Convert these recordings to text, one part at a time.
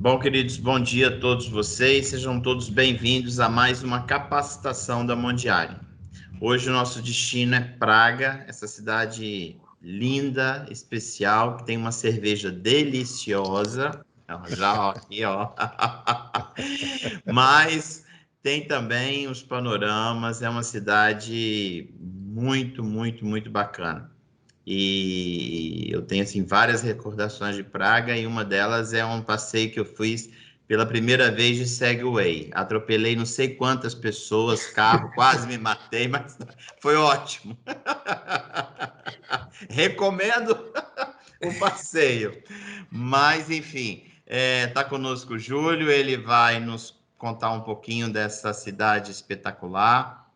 Bom, queridos, bom dia a todos vocês. Sejam todos bem-vindos a mais uma capacitação da Mondiale. Hoje o nosso destino é Praga, essa cidade linda, especial, que tem uma cerveja deliciosa. Já ó, aqui, ó. Mas tem também os panoramas, é uma cidade muito bacana. E eu tenho assim várias recordações de Praga e uma delas é um passeio que eu fiz pela primeira vez de Segway. Atropelei não sei quantas pessoas, carro, quase me matei, mas foi ótimo. Recomendo o passeio. Mas enfim, tá conosco o Júlio, ele vai nos contar um pouquinho dessa cidade espetacular,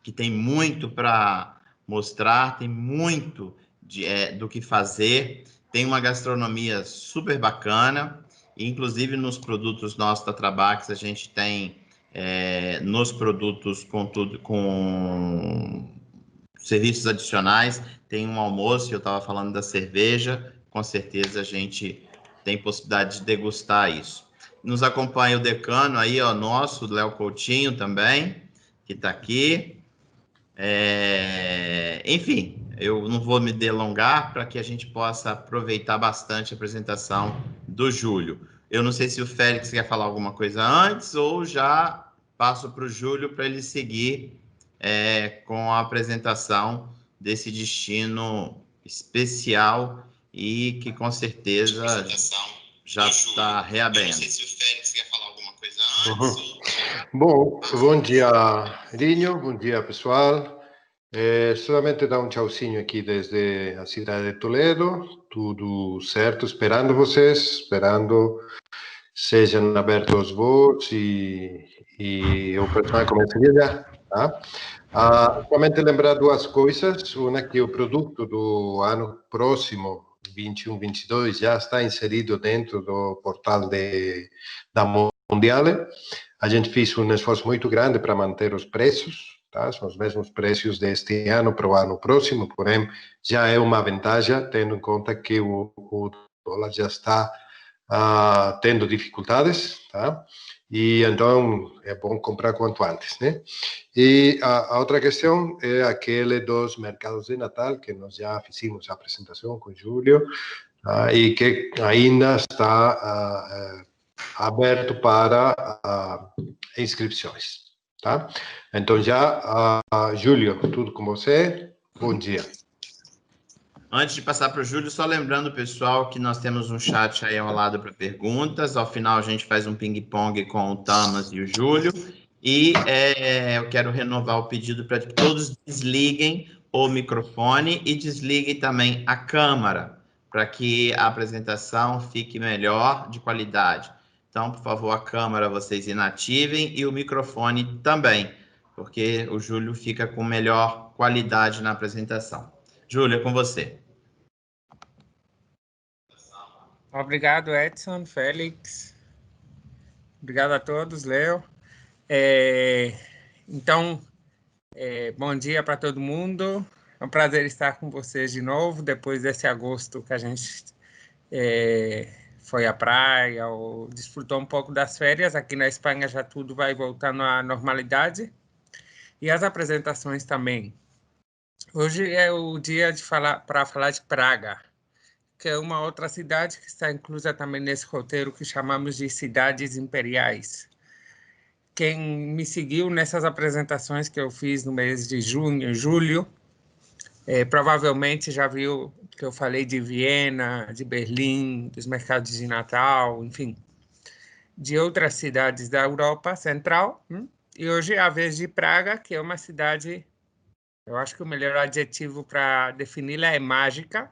que tem muito para mostrar, tem muito do que fazer, tem uma gastronomia super bacana, inclusive nos produtos nossos da Trabax, a gente tem nos produtos com serviços adicionais, tem um almoço, eu estava falando da cerveja, com certeza a gente tem possibilidade de degustar isso. Nos acompanha o decano aí, ó, nosso, Léo Coutinho também, que está aqui. Enfim, eu não vou me delongar para que a gente possa aproveitar bastante a apresentação do Júlio. Eu não sei se o Félix quer falar alguma coisa antes ou já passo para o Júlio para ele seguir com a apresentação desse destino especial e que com certeza já está reaberto. Eu não sei se o Félix quer falar alguma coisa antes. Bom dia, Rinho, bom dia, pessoal. Solamente dar um tchauzinho aqui desde a cidade de Toledo, tudo certo, esperando vocês, esperando sejam abertos os voos e o personal começaria já, tá? Somente lembrar duas coisas, uma que o produto do ano próximo, 21-22, já está inserido dentro do portal da Mondiale. A gente fez um esforço muito grande para manter os preços, tá? São os mesmos preços deste ano para o ano próximo, porém já é uma vantagem, tendo em conta que o dólar já está tendo dificuldades, tá? E então é bom comprar quanto antes, né? E a outra questão é aquele dos mercados de Natal, que nós já fizemos a apresentação com o Júlio, e que ainda está aberto para inscrições, tá? Então já, Júlio, tudo com você, bom dia. Antes de passar para o Júlio, só lembrando, pessoal, que nós temos um chat aí ao lado para perguntas. Ao final, a gente faz um ping-pong com o Tamas e o Júlio. E eu quero renovar o pedido para que todos desliguem o microfone e desliguem também a câmera, para que a apresentação fique melhor, de qualidade. Então, por favor, a câmera vocês inativem e o microfone também, porque o Júlio fica com melhor qualidade na apresentação. Júlia, é com você. Obrigado, Edson, Félix. Obrigado a todos, Léo. Então, bom dia para todo mundo. É um prazer estar com vocês de novo, depois desse agosto que a gente foi à praia ou desfrutou um pouco das férias. Aqui na Espanha já tudo vai voltando à normalidade. E as apresentações também. Hoje é o dia para falar de Praga, que é uma outra cidade que está inclusa também nesse roteiro que chamamos de cidades imperiais. Quem me seguiu nessas apresentações que eu fiz no mês de junho, julho, provavelmente já viu que eu falei de Viena, de Berlim, dos mercados de Natal, enfim, de outras cidades da Europa Central. E hoje é a vez de Praga, que é uma cidade, eu acho que o melhor adjetivo para defini-la é mágica.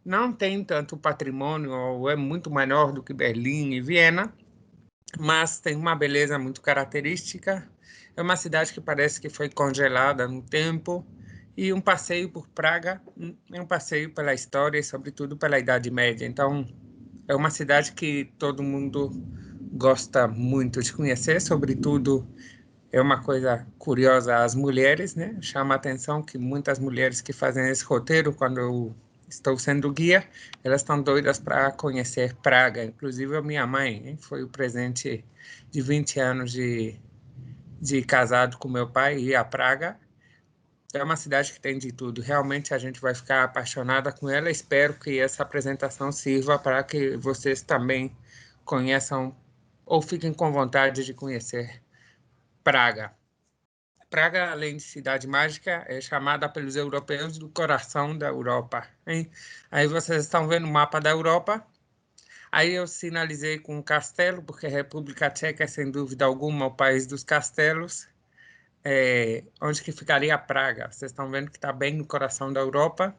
Não tem tanto patrimônio, ou é muito menor do que Berlim e Viena, mas tem uma beleza muito característica. É uma cidade que parece que foi congelada no tempo, e um passeio por Praga é um passeio pela história e, sobretudo, pela Idade Média. Então, é uma cidade que todo mundo gosta muito de conhecer, sobretudo, é uma coisa curiosa, as mulheres, né? Chama a atenção que muitas mulheres que fazem esse roteiro, quando eu estou sendo guia, elas estão doidas para conhecer Praga. Inclusive, a minha mãe, hein, foi o presente de 20 anos de casado com meu pai, ir a Praga. É uma cidade que tem de tudo. Realmente a gente vai ficar apaixonada com ela. Espero que essa apresentação sirva para que vocês também conheçam ou fiquem com vontade de conhecer Praga. Praga, além de cidade mágica, é chamada pelos europeus do coração da Europa, hein? Aí vocês estão vendo o mapa da Europa. Aí eu sinalizei com um castelo, porque a República Tcheca é, sem dúvida alguma, o país dos castelos. Onde que ficaria Praga? Vocês estão vendo que está bem no coração da Europa.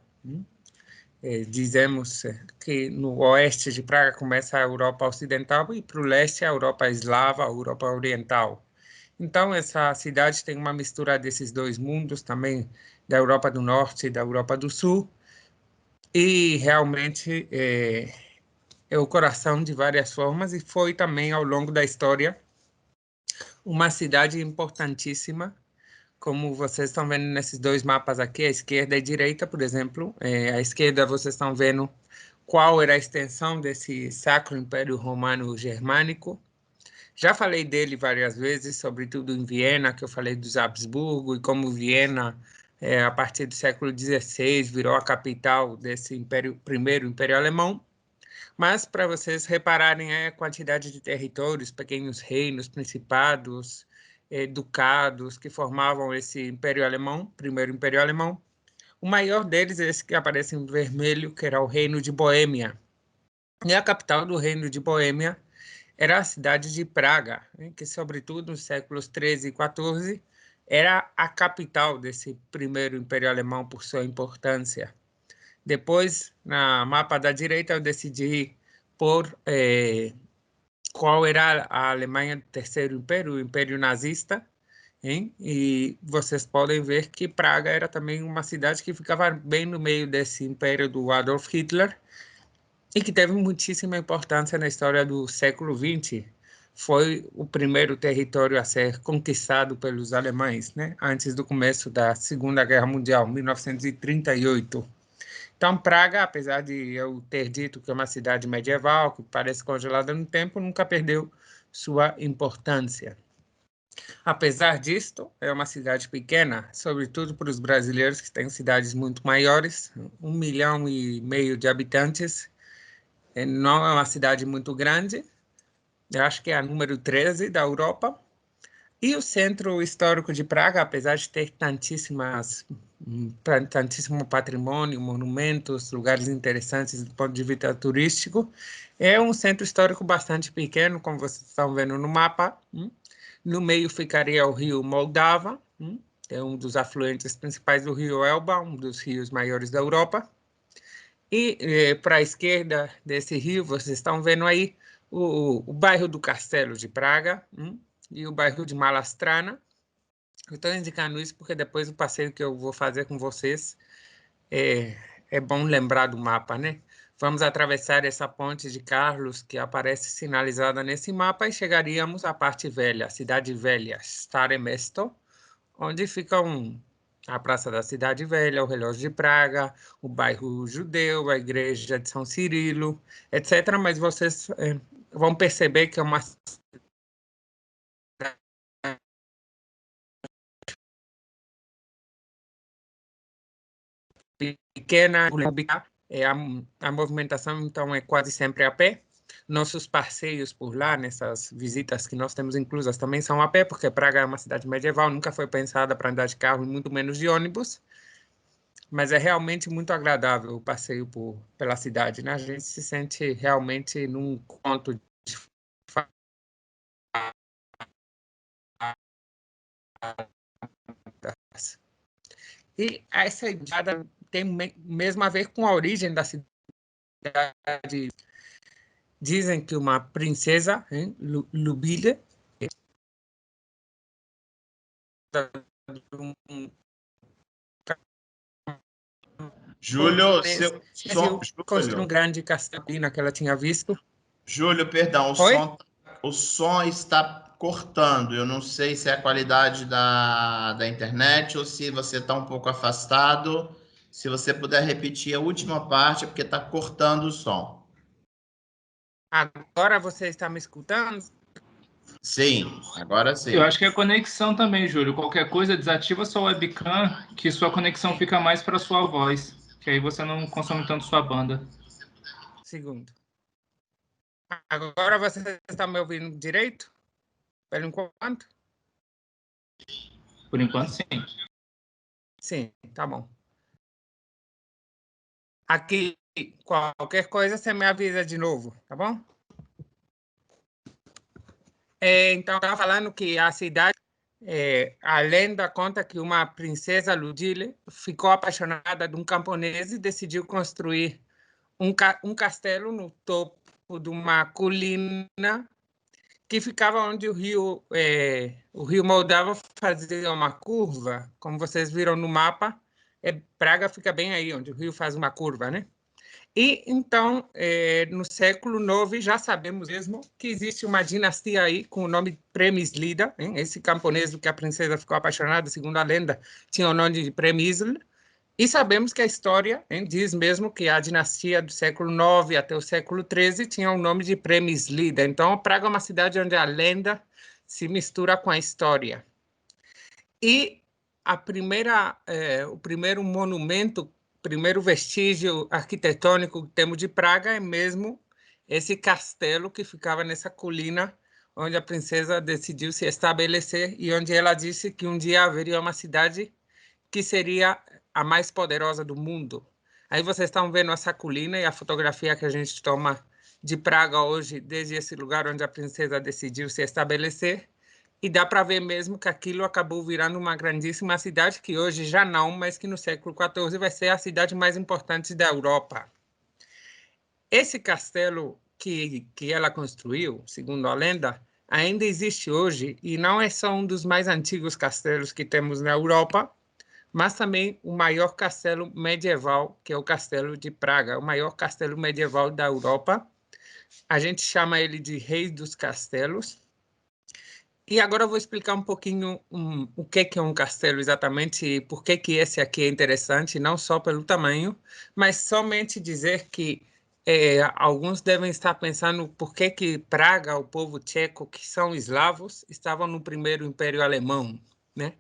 Dizemos que no oeste de Praga começa a Europa Ocidental e para o leste a Europa Eslava, a Europa Oriental. Então, essa cidade tem uma mistura desses dois mundos, também da Europa do Norte e da Europa do Sul, e realmente é o coração de várias formas, e foi também, ao longo da história, uma cidade importantíssima, como vocês estão vendo nesses dois mapas aqui, a esquerda e a direita, por exemplo. À esquerda vocês estão vendo qual era a extensão desse Sacro Império Romano Germânico. Já falei dele várias vezes, sobretudo em Viena, que eu falei dos Habsburgo, e como Viena, a partir do século XVI, virou a capital desse primeiro Império Alemão. Mas, para vocês repararem a quantidade de territórios, pequenos reinos, principados, ducados, que formavam esse Império Alemão, primeiro Império Alemão. O maior deles é esse que aparece em vermelho, que era o Reino de Boêmia. E a capital do Reino de Boêmia era a cidade de Praga, que, sobretudo, nos séculos XIII e XIV, era a capital desse primeiro Império Alemão por sua importância. Depois, no mapa da direita, eu decidi por qual era a Alemanha do Terceiro Império, o Império Nazista, hein? E vocês podem ver que Praga era também uma cidade que ficava bem no meio desse império do Adolf Hitler, e que teve muitíssima importância na história do século XX. Foi o primeiro território a ser conquistado pelos alemães, né? Antes do começo da Segunda Guerra Mundial, 1938. Então, Praga, apesar de eu ter dito que é uma cidade medieval, que parece congelada no tempo, nunca perdeu sua importância. Apesar disto, é uma cidade pequena, sobretudo para os brasileiros que têm cidades muito maiores, 1,5 milhão de habitantes. Não é uma cidade muito grande, eu acho que é a número 13 da Europa. E o centro histórico de Praga, apesar de ter tantíssimo patrimônio, monumentos, lugares interessantes do ponto de vista turístico, é um centro histórico bastante pequeno, como vocês estão vendo no mapa. No meio ficaria o rio Moldava, é um dos afluentes principais do rio Elba, um dos rios maiores da Europa. E para a esquerda desse rio, vocês estão vendo aí o bairro do Castelo de Praga, e o bairro de Malastrana. Eu estou indicando isso porque depois do passeio que eu vou fazer com vocês, é bom lembrar do mapa, né? Vamos atravessar essa ponte de Carlos, que aparece sinalizada nesse mapa, e chegaríamos à parte velha, a cidade velha, Stare Mesto, onde ficam a Praça da Cidade Velha, o Relógio de Praga, o bairro judeu, a Igreja de São Cirilo, etc. Mas vocês vão perceber que é uma pequena, a movimentação então é quase sempre a pé. Nossos passeios por lá, nessas visitas que nós temos inclusas, também são a pé, porque Praga é uma cidade medieval, nunca foi pensada para andar de carro, e muito menos de ônibus, mas é realmente muito agradável o passeio pela cidade, né? A gente se sente realmente num conto de fadas. E essa ideia tem mesmo a ver com a origem da cidade. Dizem que uma princesa, Lubile, Júlio, construiu um grande castelo que ela tinha visto. Júlio, perdão, Oi? O som está cortando. Eu não sei se é a qualidade da internet ou se você está um pouco afastado. Se você puder repetir a última parte, é porque está cortando o som. Agora você está me escutando? Sim, agora sim. Eu acho que é conexão também, Júlio. Qualquer coisa, desativa sua webcam, que sua conexão fica mais para sua voz, que aí você não consome tanto sua banda. Segundo. Agora você está me ouvindo direito? Por enquanto? Por enquanto, sim. Sim, tá bom. Aqui, qualquer coisa, você me avisa de novo, tá bom? Então, estava falando que a cidade, a lenda conta que uma princesa Ludile ficou apaixonada de um camponês e decidiu construir um castelo no topo de uma colina que ficava onde o rio Moldava fazia uma curva, como vocês viram no mapa. Praga fica bem aí, onde o rio faz uma curva, né? E, então, no século IX, já sabemos mesmo que existe uma dinastia aí com o nome Premyslida, hein? Esse camponês do que a princesa ficou apaixonada, segundo a lenda, tinha o nome de Premisl. E sabemos que a história, hein, diz mesmo que a dinastia do século IX até o século XIII tinha o nome de Premyslida. Então, Praga é uma cidade onde a lenda se mistura com a história. E o primeiro monumento, primeiro vestígio arquitetônico que temos de Praga é mesmo esse castelo que ficava nessa colina onde a princesa decidiu se estabelecer e onde ela disse que um dia haveria uma cidade que seria a mais poderosa do mundo. Aí vocês estão vendo essa colina e a fotografia que a gente toma de Praga hoje, desde esse lugar onde a princesa decidiu se estabelecer. E dá para ver mesmo que aquilo acabou virando uma grandíssima cidade, que hoje já não, mas que no século XIV vai ser a cidade mais importante da Europa. Esse castelo que ela construiu, segundo a lenda, ainda existe hoje e não é só um dos mais antigos castelos que temos na Europa, mas também o maior castelo medieval, que é o Castelo de Praga, o maior castelo medieval da Europa. A gente chama ele de Rei dos Castelos. E agora eu vou explicar um pouquinho o que é um castelo exatamente e por que esse aqui é interessante, não só pelo tamanho, mas somente dizer que alguns devem estar pensando por que Praga, o povo tcheco, que são eslavos, estavam no primeiro Império Alemão, né?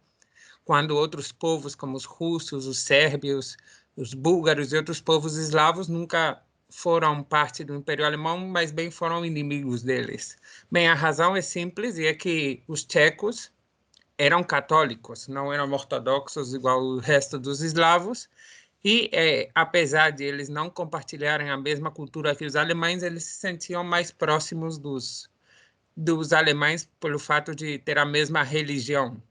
Quando outros povos, como os russos, os sérvios, os búlgaros e outros povos eslavos nunca foram parte do Império Alemão, mas bem foram inimigos deles. Bem, a razão é simples e é que os tchecos eram católicos, não eram ortodoxos igual o resto dos eslavos, e apesar de eles não compartilharem a mesma cultura que os alemães, eles se sentiam mais próximos dos alemães pelo fato de ter a mesma religião.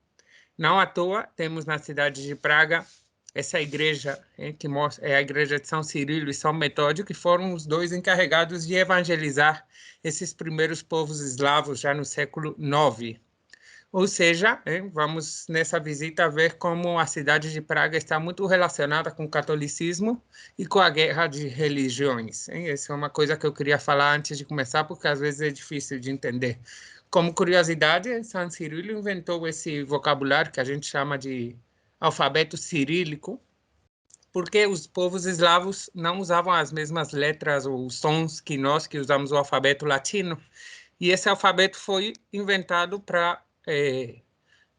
Não à toa, temos na cidade de Praga essa igreja, que é a igreja de São Cirilo e São Metódio, que foram os dois encarregados de evangelizar esses primeiros povos eslavos já no século IX. Ou seja, vamos nessa visita ver como a cidade de Praga está muito relacionada com o catolicismo e com a guerra de religiões. Essa é uma coisa que eu queria falar antes de começar, porque às vezes é difícil de entender. Como curiosidade, São Cirilo inventou esse vocabulário que a gente chama de alfabeto cirílico, porque os povos eslavos não usavam as mesmas letras ou sons que nós, que usamos o alfabeto latino, e esse alfabeto foi inventado para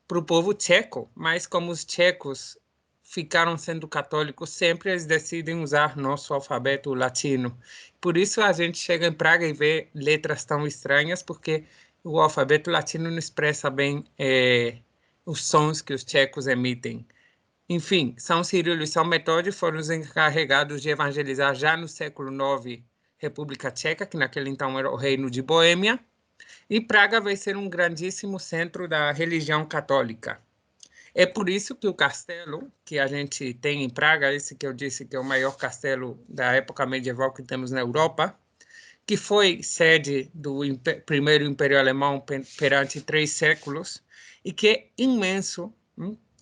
o povo tcheco, mas como os tchecos ficaram sendo católicos sempre, eles decidem usar nosso alfabeto latino. Por isso a gente chega em Praga e vê letras tão estranhas, porque o alfabeto latino não expressa bem os sons que os tchecos emitem. Enfim, São Cirilo e São Metódio foram os encarregados de evangelizar já no século IX República Tcheca, que naquele então era o Reino de Boêmia, e Praga vai ser um grandíssimo centro da religião católica. É por isso que o castelo que a gente tem em Praga, esse que eu disse que é o maior castelo da época medieval que temos na Europa, que foi sede do primeiro Império Alemão perante 3 séculos, e que é imenso,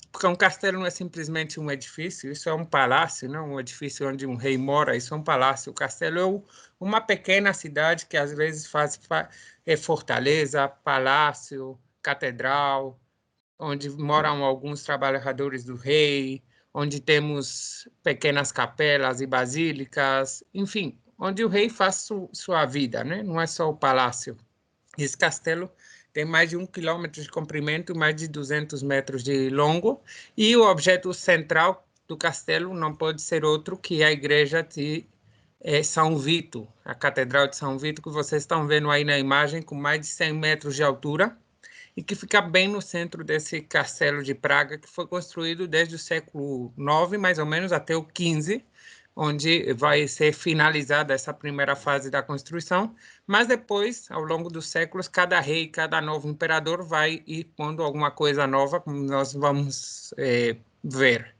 porque um castelo não é simplesmente um edifício, isso é um palácio, não um edifício onde um rei mora, isso é um palácio. O castelo é uma pequena cidade que às vezes é fortaleza, palácio, catedral, onde moram alguns trabalhadores do rei, onde temos pequenas capelas e basílicas, enfim, onde o rei faz sua vida, né? Não é só o palácio. Esse castelo tem mais de 1 quilômetro de comprimento e mais de 200 metros de longo, e o objeto central do castelo não pode ser outro que a igreja de São Vito, a Catedral de São Vito, que vocês estão vendo aí na imagem, com mais de 100 metros de altura, e que fica bem no centro desse castelo de Praga, que foi construído desde o século IX, mais ou menos, até o XV, onde vai ser finalizada essa primeira fase da construção, mas depois, ao longo dos séculos, cada rei, cada novo imperador vai ir pondo alguma coisa nova, como nós vamos ver.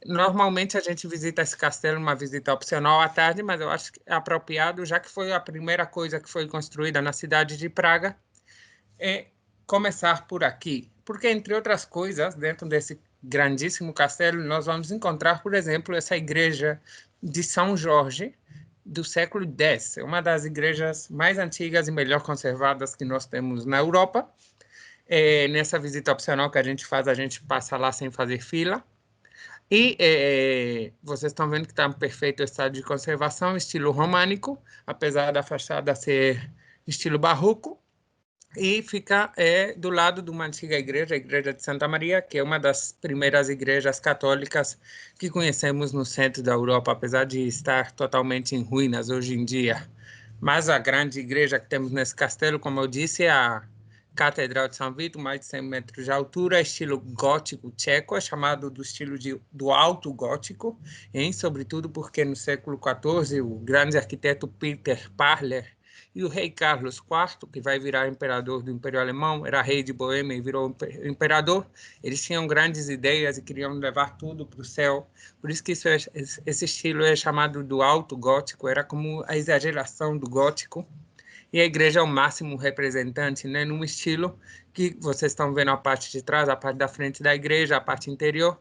Normalmente a gente visita esse castelo, uma visita opcional à tarde, mas eu acho que é apropriado, já que foi a primeira coisa que foi construída na cidade de Praga, começar por aqui. Porque, entre outras coisas, dentro desse grandíssimo castelo, nós vamos encontrar, por exemplo, essa igreja de São Jorge, do século X. É uma das igrejas mais antigas e melhor conservadas que nós temos na Europa. Nessa visita opcional que a gente faz, a gente passa lá sem fazer fila. E vocês estão vendo que está em perfeito estado de conservação, estilo românico, apesar da fachada ser estilo barroco. E fica do lado de uma antiga igreja, a Igreja de Santa Maria, que é uma das primeiras igrejas católicas que conhecemos no centro da Europa, apesar de estar totalmente em ruínas hoje em dia. Mas a grande igreja que temos nesse castelo, como eu disse, é a Catedral de São Vito, mais de 100 metros de altura, estilo gótico tcheco, é chamado do estilo do alto gótico, sobretudo porque no século XIV, o grande arquiteto Peter Parler e o rei Carlos IV, que vai virar imperador do Império Alemão, era rei de Boêmia e virou imperador, eles tinham grandes ideias e queriam levar tudo para o céu. Por isso que esse estilo é chamado do alto gótico, era como a exageração do gótico. E a igreja é o máximo representante, né, num estilo que vocês estão vendo a parte de trás, a parte da frente da igreja, a parte interior,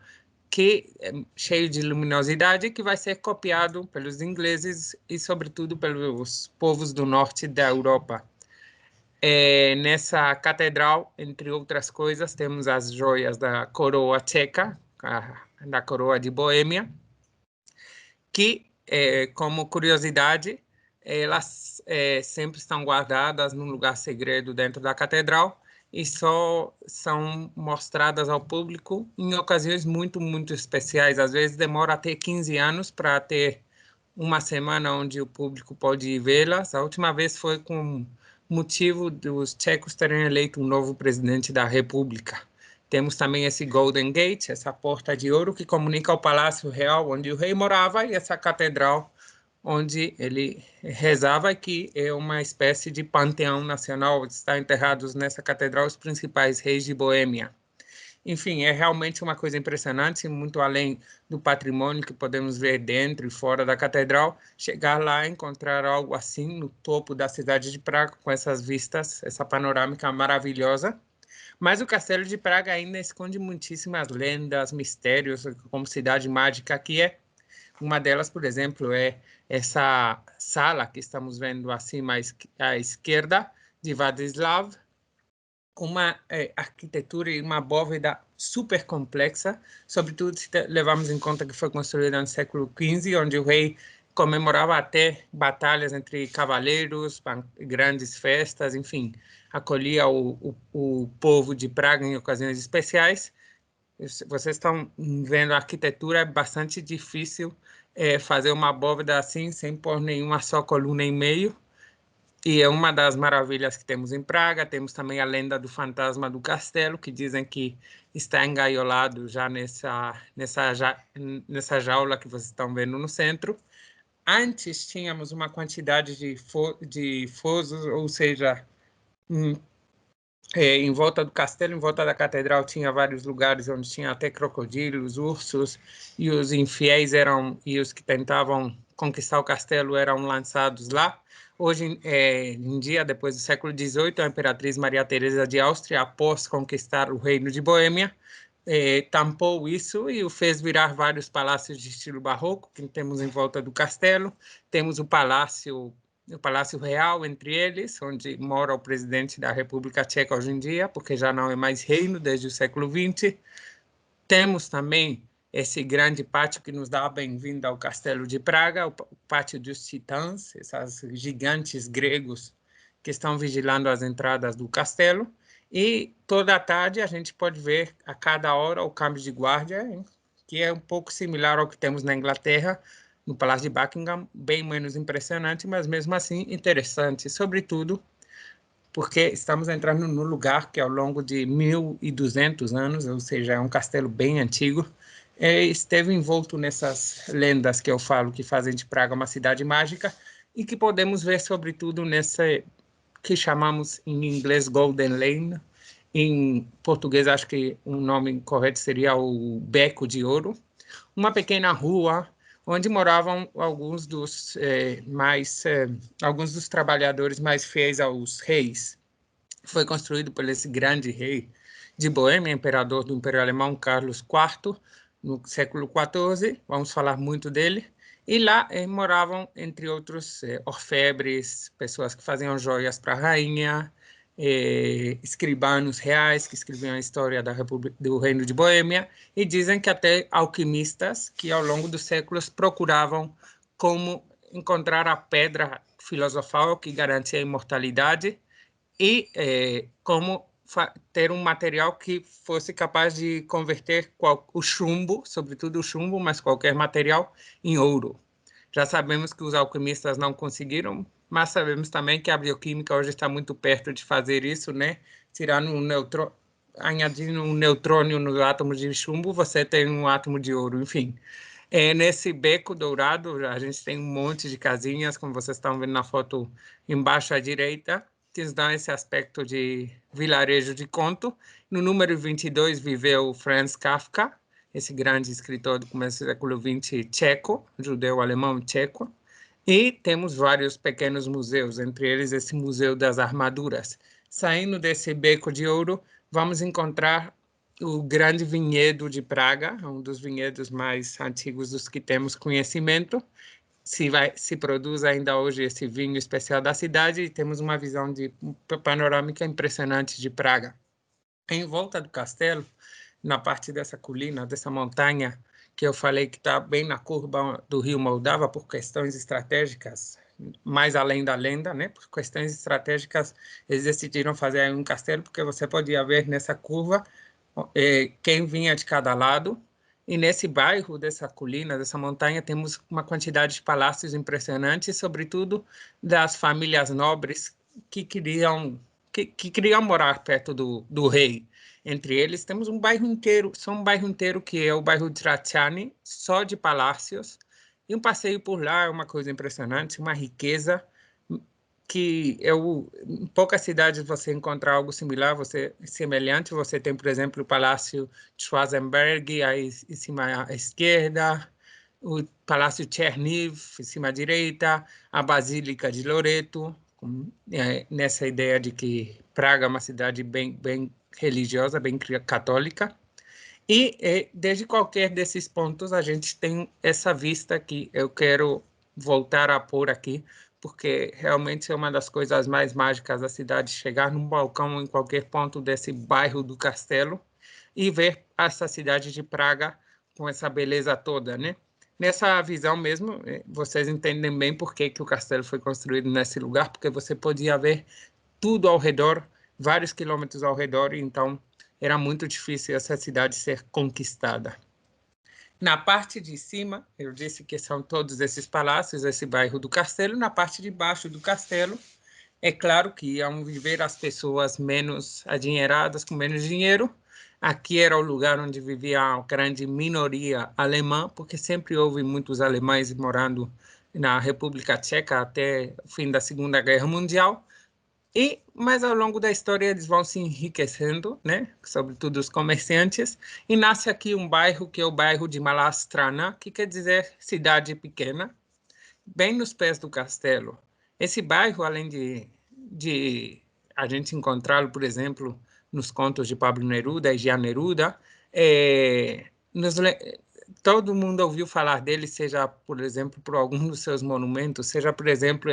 que é cheio de luminosidade, que vai ser copiado pelos ingleses e, sobretudo, pelos povos do norte da Europa. Nessa catedral, entre outras coisas, temos as joias da coroa tcheca, da coroa de Boêmia, que, como curiosidade, elas sempre estão guardadas num lugar segredo dentro da catedral, e só são mostradas ao público em ocasiões muito, muito especiais. Às vezes demora até 15 anos para ter uma semana onde o público pode vê-las. A última vez foi com motivo dos tchecos terem eleito um novo presidente da República. Temos também esse Golden Gate, essa porta de ouro que comunica ao Palácio Real, onde o rei morava, e essa catedral onde ele rezava, que é uma espécie de panteão nacional, onde estão enterrados nessa catedral os principais reis de Boêmia. Enfim, é realmente uma coisa impressionante, muito além do patrimônio que podemos ver dentro e fora da catedral, chegar lá e encontrar algo assim no topo da cidade de Praga, com essas vistas, essa panorâmica maravilhosa. Mas o Castelo de Praga ainda esconde muitíssimas lendas, mistérios, como cidade mágica que é. Uma delas, por exemplo, é essa sala que estamos vendo acima à esquerda, de Władysław, uma arquitetura e uma bóveda super complexa, sobretudo se levarmos em conta que foi construída no século XV, onde o rei comemorava até batalhas entre cavaleiros, grandes festas, enfim, acolhia o povo de Praga em ocasiões especiais. Vocês estão vendo a arquitetura, é bastante difícil fazer uma bóveda assim, sem pôr nenhuma só coluna em meio. E é uma das maravilhas que temos em Praga. Temos também a lenda do fantasma do castelo, que dizem que está engaiolado já nessa jaula que vocês estão vendo no centro. Antes tínhamos uma quantidade de fosos, ou seja, em volta do castelo, em volta da catedral, tinha vários lugares onde tinha até crocodilos, ursos, e os infiéis e os que tentavam conquistar o castelo eram lançados lá. Hoje em dia, depois do século XVIII, a imperatriz Maria Teresa de Áustria, após conquistar o reino de Boêmia, tampou isso e o fez virar vários palácios de estilo barroco, que temos em volta do castelo. Temos o Palácio Real, entre eles, onde mora o presidente da República Tcheca hoje em dia, porque já não é mais reino desde o século XX. Temos também esse grande pátio que nos dá a bem-vinda ao Castelo de Praga, o Pátio dos Titãs, esses gigantes gregos que estão vigilando as entradas do castelo. E toda a tarde a gente pode ver a cada hora o câmbio de guarda, hein, que é um pouco similar ao que temos na Inglaterra, no Palácio de Buckingham, bem menos impressionante, mas mesmo assim interessante, sobretudo porque estamos entrando num lugar que ao longo de 1.200 anos, ou seja, é um castelo bem antigo, esteve envolto nessas lendas que eu falo, que fazem de Praga uma cidade mágica, e que podemos ver sobretudo nessa que chamamos em inglês Golden Lane, em português acho que o nome correto seria o Beco de Ouro, uma pequena rua onde moravam alguns dos trabalhadores mais fiéis aos reis. Foi construído por esse grande rei de Boêmia, imperador do Império Alemão, Carlos IV, no século XIV, vamos falar muito dele, e lá moravam, entre outros, orfebres, pessoas que faziam joias para a rainha, escribanos reais que escreviam a história do Reino de Boêmia, e dizem que até alquimistas que ao longo dos séculos procuravam como encontrar a pedra filosofal que garantia a imortalidade e como ter um material que fosse capaz de converter o chumbo, sobretudo o chumbo, mas qualquer material, em ouro. Já sabemos que os alquimistas não conseguiram, mas sabemos também que a bioquímica hoje está muito perto de fazer isso, né? Añadindo um neutrônio nos átomos de chumbo, você tem um átomo de ouro, enfim. Nesse beco dourado, a gente tem um monte de casinhas, como vocês estão vendo na foto embaixo à direita, que nos dão esse aspecto de vilarejo de conto. No número 22 viveu Franz Kafka, esse grande escritor do começo do século XX tcheco, judeu-alemão tcheco. E temos vários pequenos museus, entre eles esse Museu das Armaduras. Saindo desse beco de ouro, vamos encontrar o grande vinhedo de Praga, um dos vinhedos mais antigos dos que temos conhecimento. Se produz ainda hoje esse vinho especial da cidade e temos uma visão panorâmica impressionante de Praga. Em volta do castelo, na parte dessa colina, dessa montanha, que eu falei que está bem na curva do rio Moldava, por questões estratégicas, mais além da lenda, né? Por questões estratégicas, eles decidiram fazer aí um castelo, porque você podia ver nessa curva quem vinha de cada lado. E nesse bairro, dessa colina, dessa montanha, temos uma quantidade de palácios impressionantes, sobretudo das famílias nobres que queriam morar perto do rei. Entre eles, temos um bairro inteiro, que é o bairro de Trachani, só de palácios, e um passeio por lá é uma coisa impressionante, uma riqueza que em poucas cidades você encontra algo semelhante. Você tem, por exemplo, o Palácio de Schwarzenberg, aí em cima à esquerda, o Palácio Cherniv, em cima à direita, a Basílica de Loreto, nessa ideia de que Praga é uma cidade bem religiosa, bem católica. E desde qualquer desses pontos a gente tem essa vista que eu quero voltar a pôr aqui, porque realmente é uma das coisas mais mágicas da cidade, chegar num balcão em qualquer ponto desse bairro do castelo e ver essa cidade de Praga com essa beleza toda, né? Nessa visão mesmo, vocês entendem bem por que o castelo foi construído nesse lugar, porque você podia ver tudo ao redor, vários quilômetros ao redor, então era muito difícil essa cidade ser conquistada. Na parte de cima, eu disse que são todos esses palácios, esse bairro do castelo. Na parte de baixo do castelo, é claro que iam viver as pessoas menos adinheiradas, com menos dinheiro. Aqui era o lugar onde vivia a grande minoria alemã, porque sempre houve muitos alemães morando na República Tcheca até o fim da Segunda Guerra Mundial. Mas ao longo da história eles vão se enriquecendo, né? Sobretudo os comerciantes, e nasce aqui um bairro que é o bairro de Malá Strana, que quer dizer cidade pequena, bem nos pés do castelo. Esse bairro, além de a gente encontrá-lo, por exemplo, nos contos de Pablo Neruda e Jean Neruda, todo mundo ouviu falar dele, seja, por exemplo, por algum dos seus monumentos, seja, por exemplo,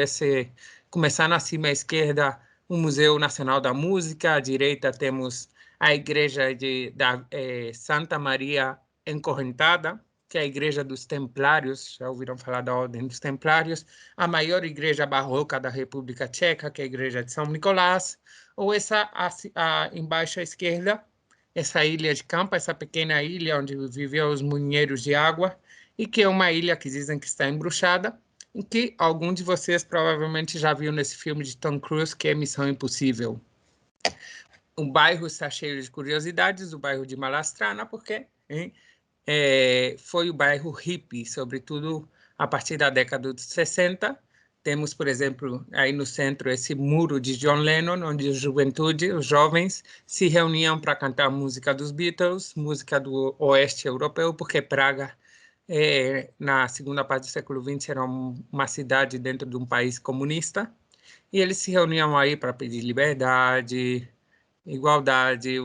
começando acima à esquerda, o Museu Nacional da Música, à direita temos a igreja da Santa Maria encorrentada, que é a Igreja dos Templários, já ouviram falar da Ordem dos Templários, a maior igreja barroca da República Tcheca, que é a Igreja de São Nicolás, ou essa embaixo à esquerda, essa ilha de Campa, essa pequena ilha onde viviam os moinheiros de água, e que é uma ilha que dizem que está embruxada, em que algum de vocês provavelmente já viu nesse filme de Tom Cruise, que é Missão Impossível. O bairro está cheio de curiosidades, o bairro de Malá porque foi o bairro hippie, sobretudo a partir da década de 60. Temos, por exemplo, aí no centro esse muro de John Lennon, onde a juventude, os jovens, se reuniam para cantar música dos Beatles, música do oeste europeu, porque Praga, na segunda parte do século XX, era uma cidade dentro de um país comunista, e eles se reuniam aí para pedir liberdade, igualdade,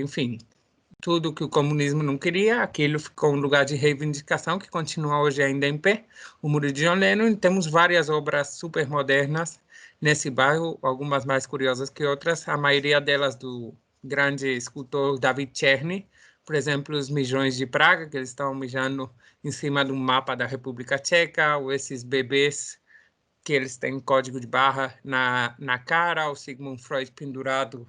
enfim, tudo que o comunismo não queria. Aquilo ficou um lugar de reivindicação que continua hoje ainda em pé, o Muro de John Lennon. Temos várias obras super modernas nesse bairro, algumas mais curiosas que outras, a maioria delas do grande escultor David Czerny, por exemplo, os mijões de Praga, que eles estão mijando em cima de um mapa da República Tcheca, ou esses bebês que eles têm código de barra na cara, o Sigmund Freud pendurado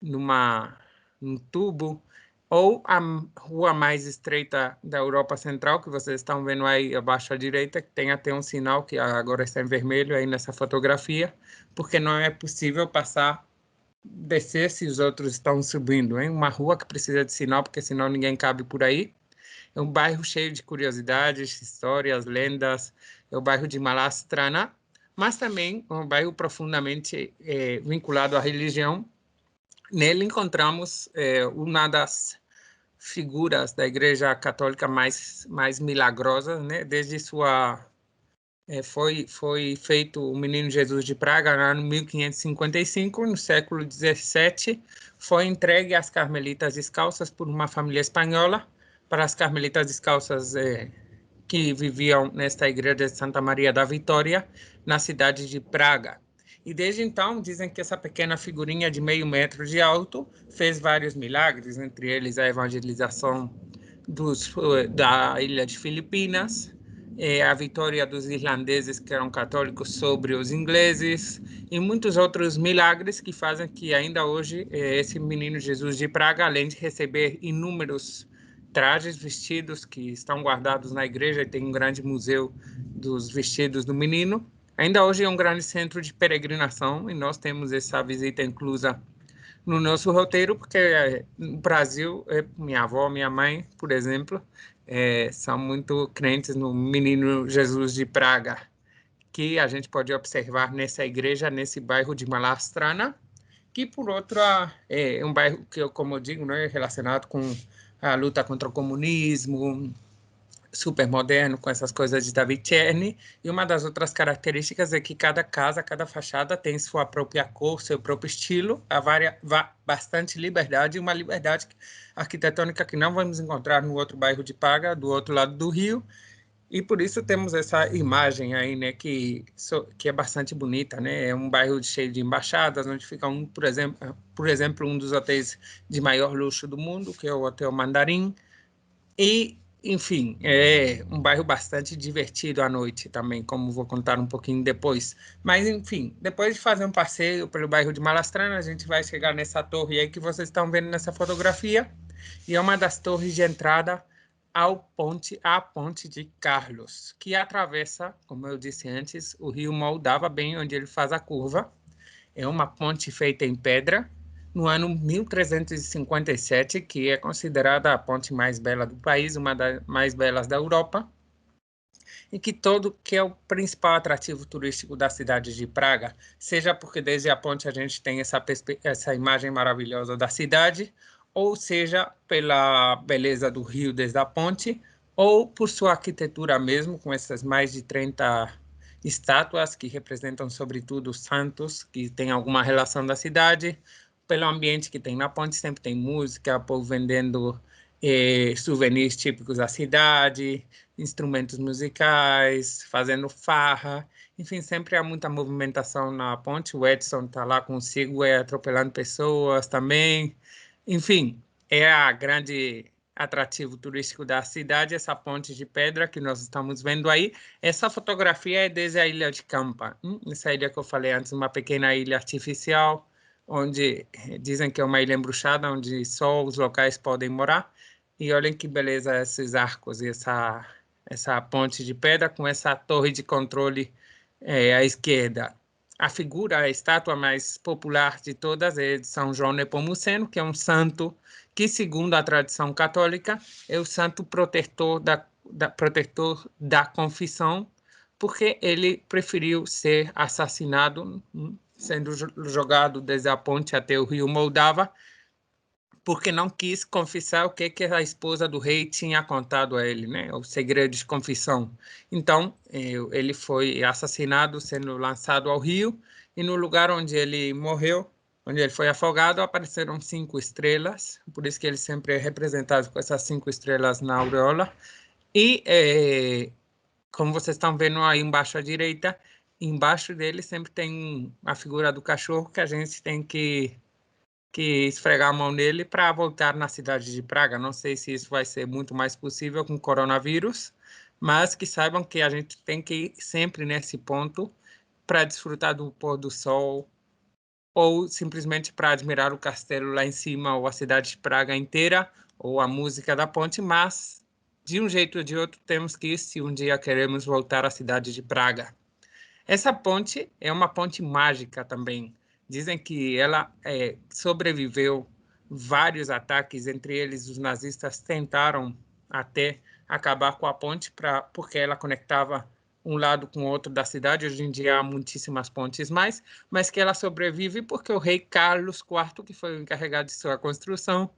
num tubo, ou a rua mais estreita da Europa Central, que vocês estão vendo aí abaixo à direita, que tem até um sinal que agora está em vermelho aí nessa fotografia, porque não é possível descer se os outros estão subindo, hein? Uma rua que precisa de sinal, porque senão ninguém cabe por aí. É um bairro cheio de curiosidades, histórias, lendas. É o bairro de Malá Strana, mas também um bairro profundamente vinculado à religião. Nele encontramos uma das figuras da Igreja Católica mais milagrosas, né? Desde foi feito o Menino Jesus de Praga no ano 1555, no século XVII, foi entregue às Carmelitas Descalças por uma família espanhola, para as Carmelitas Descalças que viviam nesta igreja de Santa Maria da Vitória, na cidade de Praga. E desde então, dizem que essa pequena figurinha de meio metro de alto fez vários milagres, entre eles a evangelização da ilha de Filipinas, a vitória dos irlandeses que eram católicos sobre os ingleses, e muitos outros milagres que fazem que ainda hoje esse Menino Jesus de Praga, além de receber inúmeros trajes, vestidos que estão guardados na igreja, e tem um grande museu dos vestidos do menino, ainda hoje é um grande centro de peregrinação, e nós temos essa visita inclusa no nosso roteiro, porque no Brasil, minha avó, minha mãe, por exemplo, são muito crentes no Menino Jesus de Praga, que a gente pode observar nessa igreja, nesse bairro de Malá Strana, que, por outro, é um bairro que, como eu digo, é relacionado com a luta contra o comunismo, super moderno, com essas coisas de David Czerny, e uma das outras características é que cada casa, cada fachada tem sua própria cor, seu próprio estilo, bastante liberdade, e uma liberdade arquitetônica que não vamos encontrar no outro bairro de Praga, do outro lado do rio, e por isso temos essa imagem aí, né, que é bastante bonita, né? É um bairro cheio de embaixadas, onde fica por exemplo, um dos hotéis de maior luxo do mundo, que é o Hotel Mandarim. E, enfim, é um bairro bastante divertido à noite também, como vou contar um pouquinho depois. Mas, enfim, depois de fazer um passeio pelo bairro de Malá Strana, a gente vai chegar nessa torre aí que vocês estão vendo nessa fotografia, e é uma das torres de entrada à ponte de Carlos, que atravessa, como eu disse antes, o rio Moldava, bem onde ele faz a curva. É uma ponte feita em pedra, no ano 1357, que é considerada a ponte mais bela do país, uma das mais belas da Europa, e que é o principal atrativo turístico da cidade de Praga, seja porque desde a ponte a gente tem essa imagem maravilhosa da cidade, ou seja, pela beleza do rio desde a ponte, ou por sua arquitetura mesmo, com essas mais de 30 estátuas que representam, sobretudo, santos, que têm alguma relação da cidade, pelo ambiente que tem na ponte, sempre tem música, povo vendendo souvenirs típicos da cidade, instrumentos musicais, fazendo farra, enfim, sempre há muita movimentação na ponte. O Edson está lá com o Segway atropelando pessoas também. Enfim, é a grande atrativo turístico da cidade, essa ponte de pedra que nós estamos vendo aí. Essa fotografia é desde a ilha de Campa, essa ilha que eu falei antes, uma pequena ilha artificial, onde dizem que é uma ilha embruxada, onde só os locais podem morar. E olhem que beleza esses arcos e essa ponte de pedra com essa torre de controle à esquerda. A figura, a estátua mais popular de todas é de São João Nepomuceno, que é um santo que, segundo a tradição católica, é o santo protetor protetor da confissão, porque ele preferiu ser assassinado, sendo jogado desde a ponte até o rio Moldava, porque não quis confessar o que a esposa do rei tinha contado a ele, né? O segredo de confissão. Então, ele foi assassinado, sendo lançado ao rio, e no lugar onde ele morreu, onde ele foi afogado, apareceram 5 estrelas, por isso que ele sempre é representado com essas 5 estrelas na auréola. E, como vocês estão vendo aí embaixo à direita, embaixo dele sempre tem a figura do cachorro que a gente tem que esfregar a mão nele para voltar na cidade de Praga. Não sei se isso vai ser muito mais possível com o coronavírus, mas que saibam que a gente tem que ir sempre nesse ponto para desfrutar do pôr do sol, ou simplesmente para admirar o castelo lá em cima, ou a cidade de Praga inteira, ou a música da ponte, mas de um jeito ou de outro temos que ir se um dia queremos voltar à cidade de Praga. Essa ponte é uma ponte mágica também. Dizem que ela sobreviveu vários ataques, entre eles os nazistas tentaram até acabar com a ponte porque ela conectava um lado com o outro da cidade. Hoje em dia há muitíssimas pontes mais, mas que ela sobrevive porque o rei Carlos IV, que foi o encarregado de sua construção,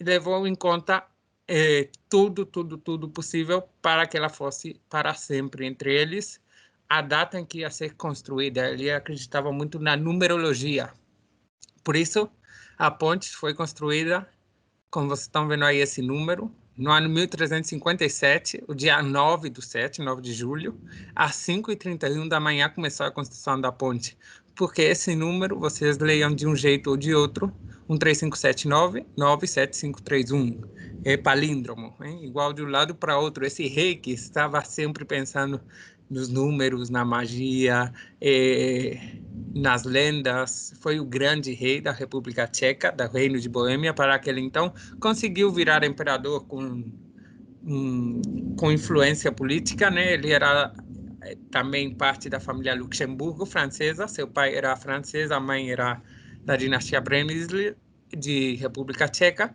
levou em conta tudo possível para que ela fosse para sempre. Entre eles, a data em que ia ser construída. Ele acreditava muito na numerologia. Por isso, a ponte foi construída, como vocês estão vendo aí esse número, no ano 1357, o dia 9 de julho, às 5h31 da manhã começou a construção da ponte. Porque esse número, vocês leiam de um jeito ou de outro, 13579-97531. É palíndromo, hein? Igual de um lado para outro. Esse rei que estava sempre pensando nos números, na magia, nas lendas, foi o grande rei da República Tcheca, do Reino de Boêmia, para aquele então, conseguiu virar imperador com influência política, né? Ele era também parte da família Luxemburgo, francesa, seu pai era francês, a mãe era da dinastia Przemysl, de República Tcheca,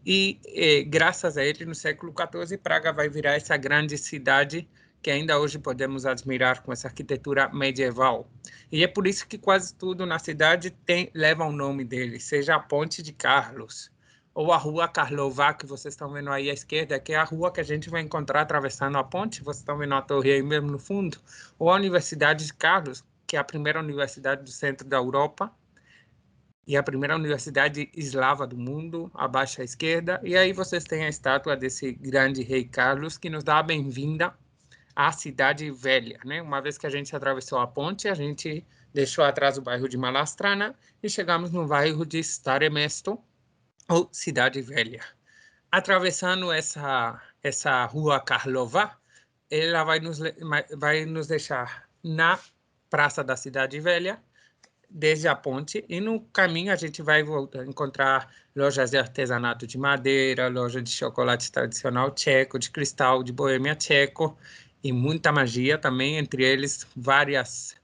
e graças a ele, no século XIV, Praga vai virar essa grande cidade que ainda hoje podemos admirar com essa arquitetura medieval. E é por isso que quase tudo na cidade leva o nome dele, seja a Ponte de Carlos, ou a Rua Karlova, que vocês estão vendo aí à esquerda, que é a rua que a gente vai encontrar atravessando a ponte, vocês estão vendo a torre aí mesmo no fundo, ou a Universidade de Carlos, que é a primeira universidade do centro da Europa, e a primeira universidade eslava do mundo, abaixo à esquerda, e aí vocês têm a estátua desse grande rei Carlos, que nos dá a bem-vinda à Cidade Velha, né? Uma vez que a gente atravessou a ponte, a gente deixou atrás o bairro de Malastrana e chegamos no bairro de Stare Mesto, ou Cidade Velha. Atravessando essa rua Karlova, ela vai nos deixar na Praça da Cidade Velha, desde a ponte, e no caminho a gente vai encontrar lojas de artesanato de madeira, loja de chocolate tradicional tcheco, de cristal, de Boêmia tcheco, e muita magia também, entre eles vários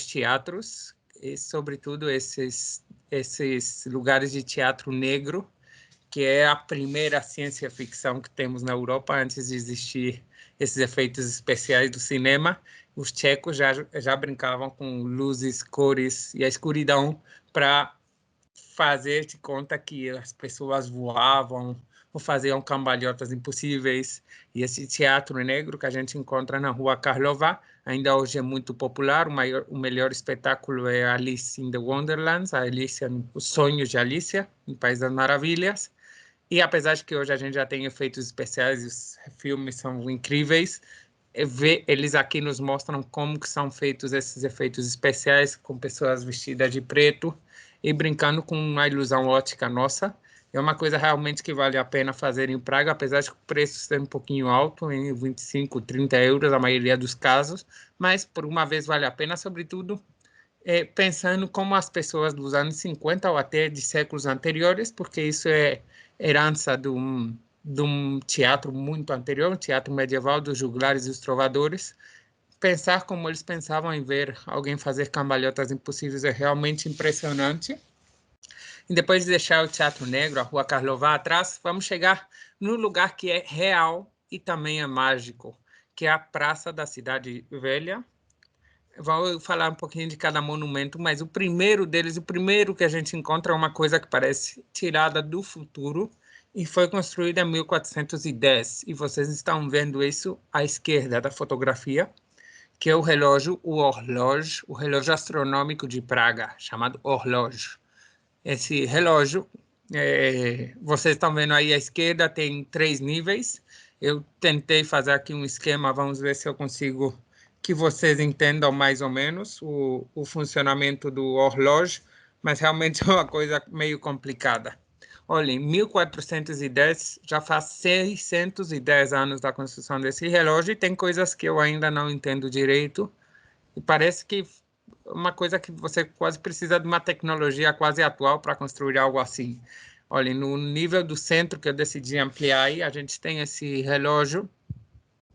teatros, e sobretudo esses lugares de teatro negro, que é a primeira ciência-ficção que temos na Europa, antes de existir esses efeitos especiais do cinema. Os tchecos já brincavam com luzes, cores e a escuridão para fazer de conta que as pessoas voavam ou faziam cambalhotas impossíveis. E esse teatro negro que a gente encontra na Rua Karlova ainda hoje é muito popular. O melhor espetáculo é Alice in the Wonderlands, Os Sonhos de Alicia, no País das Maravilhas. E apesar de que hoje a gente já tem efeitos especiais e os filmes são incríveis, eles aqui nos mostram como que são feitos esses efeitos especiais, com pessoas vestidas de preto e brincando com uma ilusão ótica nossa. É uma coisa realmente que vale a pena fazer em Praga, apesar de que o preço ser um pouquinho alto, em 25, 30 euros, a maioria dos casos, mas por uma vez vale a pena, sobretudo pensando como as pessoas dos anos 50 ou até de séculos anteriores, porque isso é herança de um teatro muito anterior, um teatro medieval dos juglares e os trovadores. Pensar como eles pensavam em ver alguém fazer cambalhotas impossíveis é realmente impressionante. E depois de deixar o Teatro Negro, a Rua Karlova atrás, vamos chegar no lugar que é real e também é mágico, que é a Praça da Cidade Velha. Vou falar um pouquinho de cada monumento, mas o primeiro deles, o primeiro que a gente encontra é uma coisa que parece tirada do futuro e foi construída em 1410. E vocês estão vendo isso à esquerda da fotografia, que é o relógio, o relógio astronômico de Praga, chamado Horlógio. Esse relógio, vocês estão vendo aí à esquerda, tem 3 níveis. Eu tentei fazer aqui um esquema, vamos ver se eu consigo que vocês entendam mais ou menos o funcionamento do horlógio, mas realmente é uma coisa meio complicada. Olha, em 1410, já faz 610 anos da construção desse relógio e tem coisas que eu ainda não entendo direito e parece que uma coisa que você quase precisa de uma tecnologia quase atual para construir algo assim. Olha, no nível do centro que eu decidi ampliar aí, a gente tem esse relógio,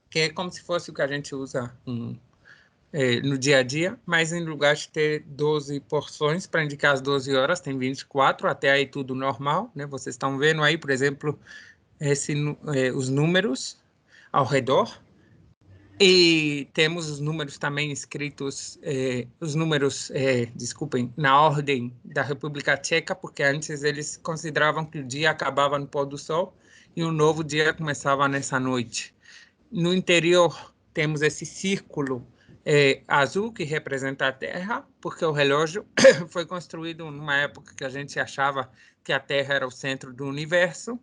que é como se fosse o que a gente usa no dia a dia, mas em lugar de ter 12 porções para indicar as 12 horas, tem 24, até aí tudo normal, né? Vocês estão vendo aí, por exemplo, os números ao redor. E temos os números também escritos, desculpem, na ordem da República Tcheca, porque antes eles consideravam que o dia acabava no pôr do sol e um novo dia começava nessa noite. No interior temos esse círculo azul que representa a Terra, porque o relógio foi construído numa época que a gente achava que a Terra era o centro do universo.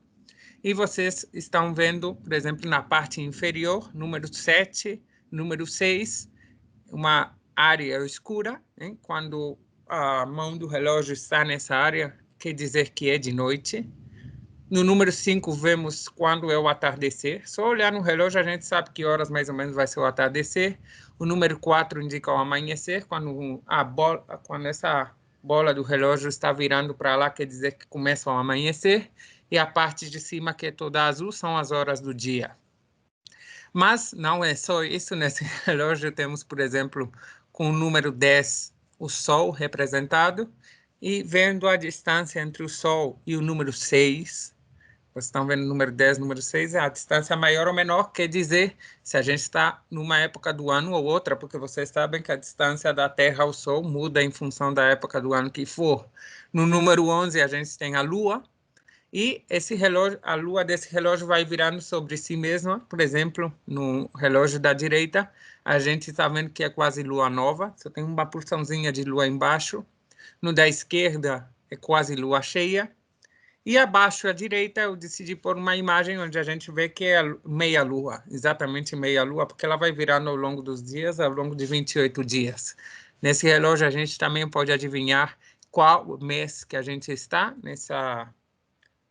E vocês estão vendo, por exemplo, na parte inferior, número 7, número 6, uma área escura, hein? Quando a mão do relógio está nessa área, quer dizer que é de noite. No número 5, vemos quando é o atardecer. Só olhar no relógio, a gente sabe que horas mais ou menos vai ser o atardecer. O número 4 indica o amanhecer, quando essa bola do relógio está virando para lá, quer dizer que começa o amanhecer. E a parte de cima, que é toda azul, são as horas do dia. Mas não é só isso. Nesse relógio temos, por exemplo, com o número 10, o Sol representado. E vendo a distância entre o Sol e o número 6, vocês estão vendo o número 10, número 6, a distância maior ou menor, quer dizer se a gente está numa época do ano ou outra, porque vocês sabem que a distância da Terra ao Sol muda em função da época do ano que for. No número 11, a gente tem a Lua, e esse relógio, a lua desse relógio vai virando sobre si mesma. Por exemplo, no relógio da direita, a gente está vendo que é quase lua nova, só tem uma porçãozinha de lua embaixo. No da esquerda é quase lua cheia. E abaixo à direita eu decidi pôr uma imagem onde a gente vê que é meia lua, exatamente meia lua, porque ela vai virando ao longo dos dias, ao longo de 28 dias. Nesse relógio a gente também pode adivinhar qual mês que a gente está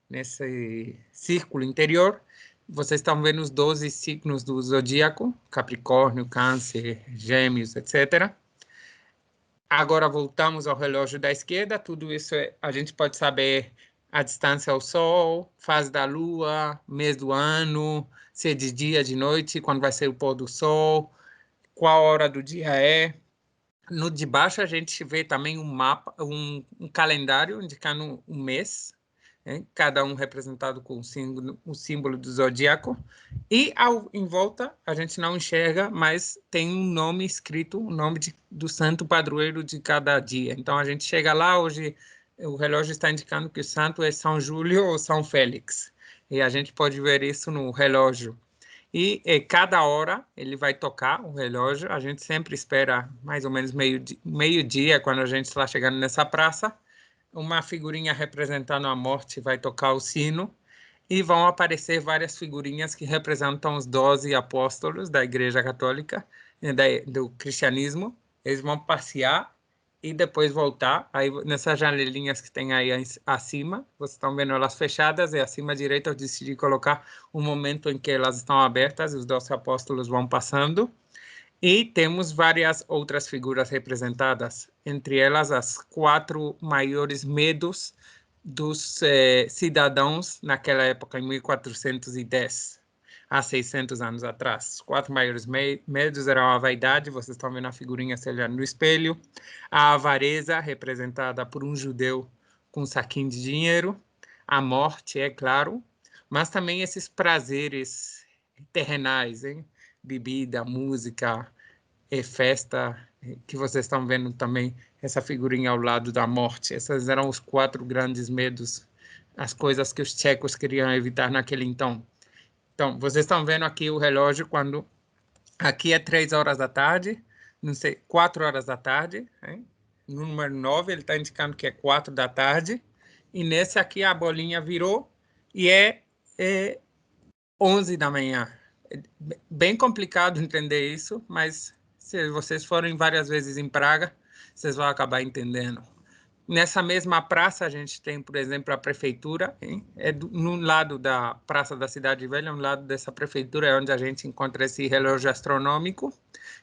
nesse círculo interior. Vocês estão vendo os 12 signos do zodíaco, Capricórnio, Câncer, Gêmeos, etc. Agora voltamos ao relógio da esquerda. Tudo isso a gente pode saber a distância ao Sol, fase da Lua, mês do ano, se é de dia, de noite, quando vai ser o pôr do Sol, qual hora do dia é. No de baixo a gente vê também um mapa, um calendário indicando um mês, cada um representado com o símbolo do zodíaco, e em volta a gente não enxerga, mas tem um nome escrito, o nome do santo padroeiro de cada dia. Então a gente chega lá, hoje o relógio está indicando que o santo é São Júlio ou São Félix, e a gente pode ver isso no relógio. E cada hora ele vai tocar o relógio, a gente sempre espera mais ou menos meio-dia, quando a gente está chegando nessa praça, uma figurinha representando a morte vai tocar o sino e vão aparecer várias figurinhas que representam os 12 apóstolos da Igreja Católica, do cristianismo. Eles vão passear e depois voltar. Aí, nessas janelinhas que tem aí acima, vocês estão vendo elas fechadas, e acima à direita eu decidi colocar um momento em que elas estão abertas, os 12 apóstolos vão passando. E temos várias outras figuras representadas, entre elas as 4 maiores medos dos cidadãos naquela época, em 1410, há 600 anos atrás. Os 4 maiores medos eram a vaidade, vocês estão vendo a figurinha se olhando no espelho, a avareza, representada por um judeu com um saquinho de dinheiro, a morte, é claro, mas também esses prazeres terrenais, hein? Bebida, música, festa, que vocês estão vendo também essa figurinha ao lado da morte. Esses eram os 4 grandes medos, as coisas que os tchecos queriam evitar naquele então. Então, vocês estão vendo aqui o relógio quando aqui é 3 horas da tarde, não sei, 4 horas da tarde, hein? No número 9 ele está indicando que é 4 da tarde, e nesse aqui a bolinha virou e é 11 da manhã. É bem complicado entender isso, mas se vocês forem várias vezes em Praga, vocês vão acabar entendendo. Nessa mesma praça, a gente tem, por exemplo, a prefeitura, hein? No lado da Praça da Cidade Velha, no lado dessa prefeitura é onde a gente encontra esse relógio astronômico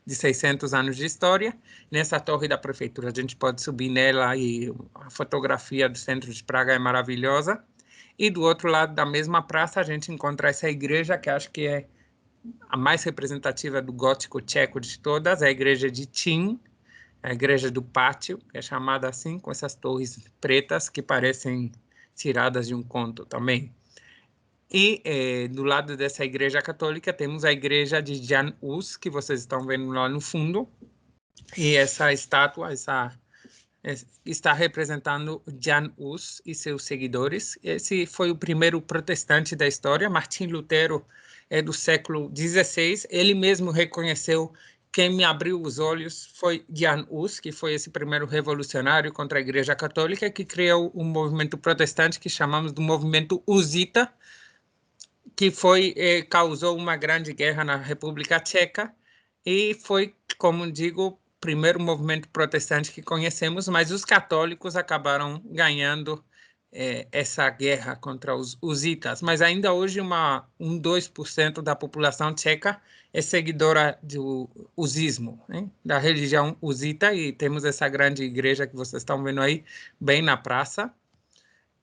de 600 anos de história. Nessa torre da prefeitura, a gente pode subir nela e a fotografia do centro de Praga é maravilhosa. E do outro lado da mesma praça, a gente encontra essa igreja, que acho que é a mais representativa do gótico tcheco de todas, a igreja de Tin, a igreja do pátio, que é chamada assim, com essas torres pretas que parecem tiradas de um conto também. E do lado dessa igreja católica temos a igreja de Jan Hus, que vocês estão vendo lá no fundo, e essa estátua está representando Jan Hus e seus seguidores. Esse foi o primeiro protestante da história. Martim Lutero é do século XVI, ele mesmo reconheceu: quem me abriu os olhos foi Jan Hus, que foi esse primeiro revolucionário contra a Igreja Católica, que criou um movimento protestante que chamamos do movimento husita, que causou uma grande guerra na República Tcheca, e foi, como digo, o primeiro movimento protestante que conhecemos, mas os católicos acabaram ganhando essa guerra contra os husitas. Mas ainda hoje 2% da população tcheca é seguidora do husismo, hein? Da religião husita, e temos essa grande igreja que vocês estão vendo aí, bem na praça.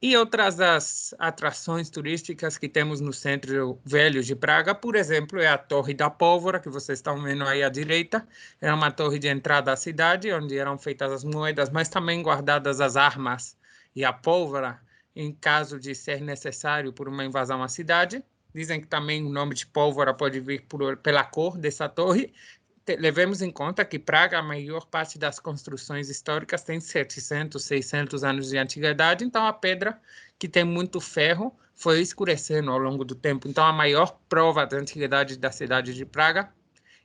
E outras das atrações turísticas que temos no centro velho de Praga, por exemplo, é a Torre da Pólvora, que vocês estão vendo aí à direita. É uma torre de entrada à cidade, onde eram feitas as moedas, mas também guardadas as armas e a pólvora, em caso de ser necessário por uma invasão à cidade. Dizem que também o nome de pólvora pode vir pela cor dessa torre. Levemos em conta que Praga, a maior parte das construções históricas tem 700, 600 anos de antiguidade, então a pedra, que tem muito ferro, foi escurecendo ao longo do tempo. Então a maior prova da antiguidade da cidade de Praga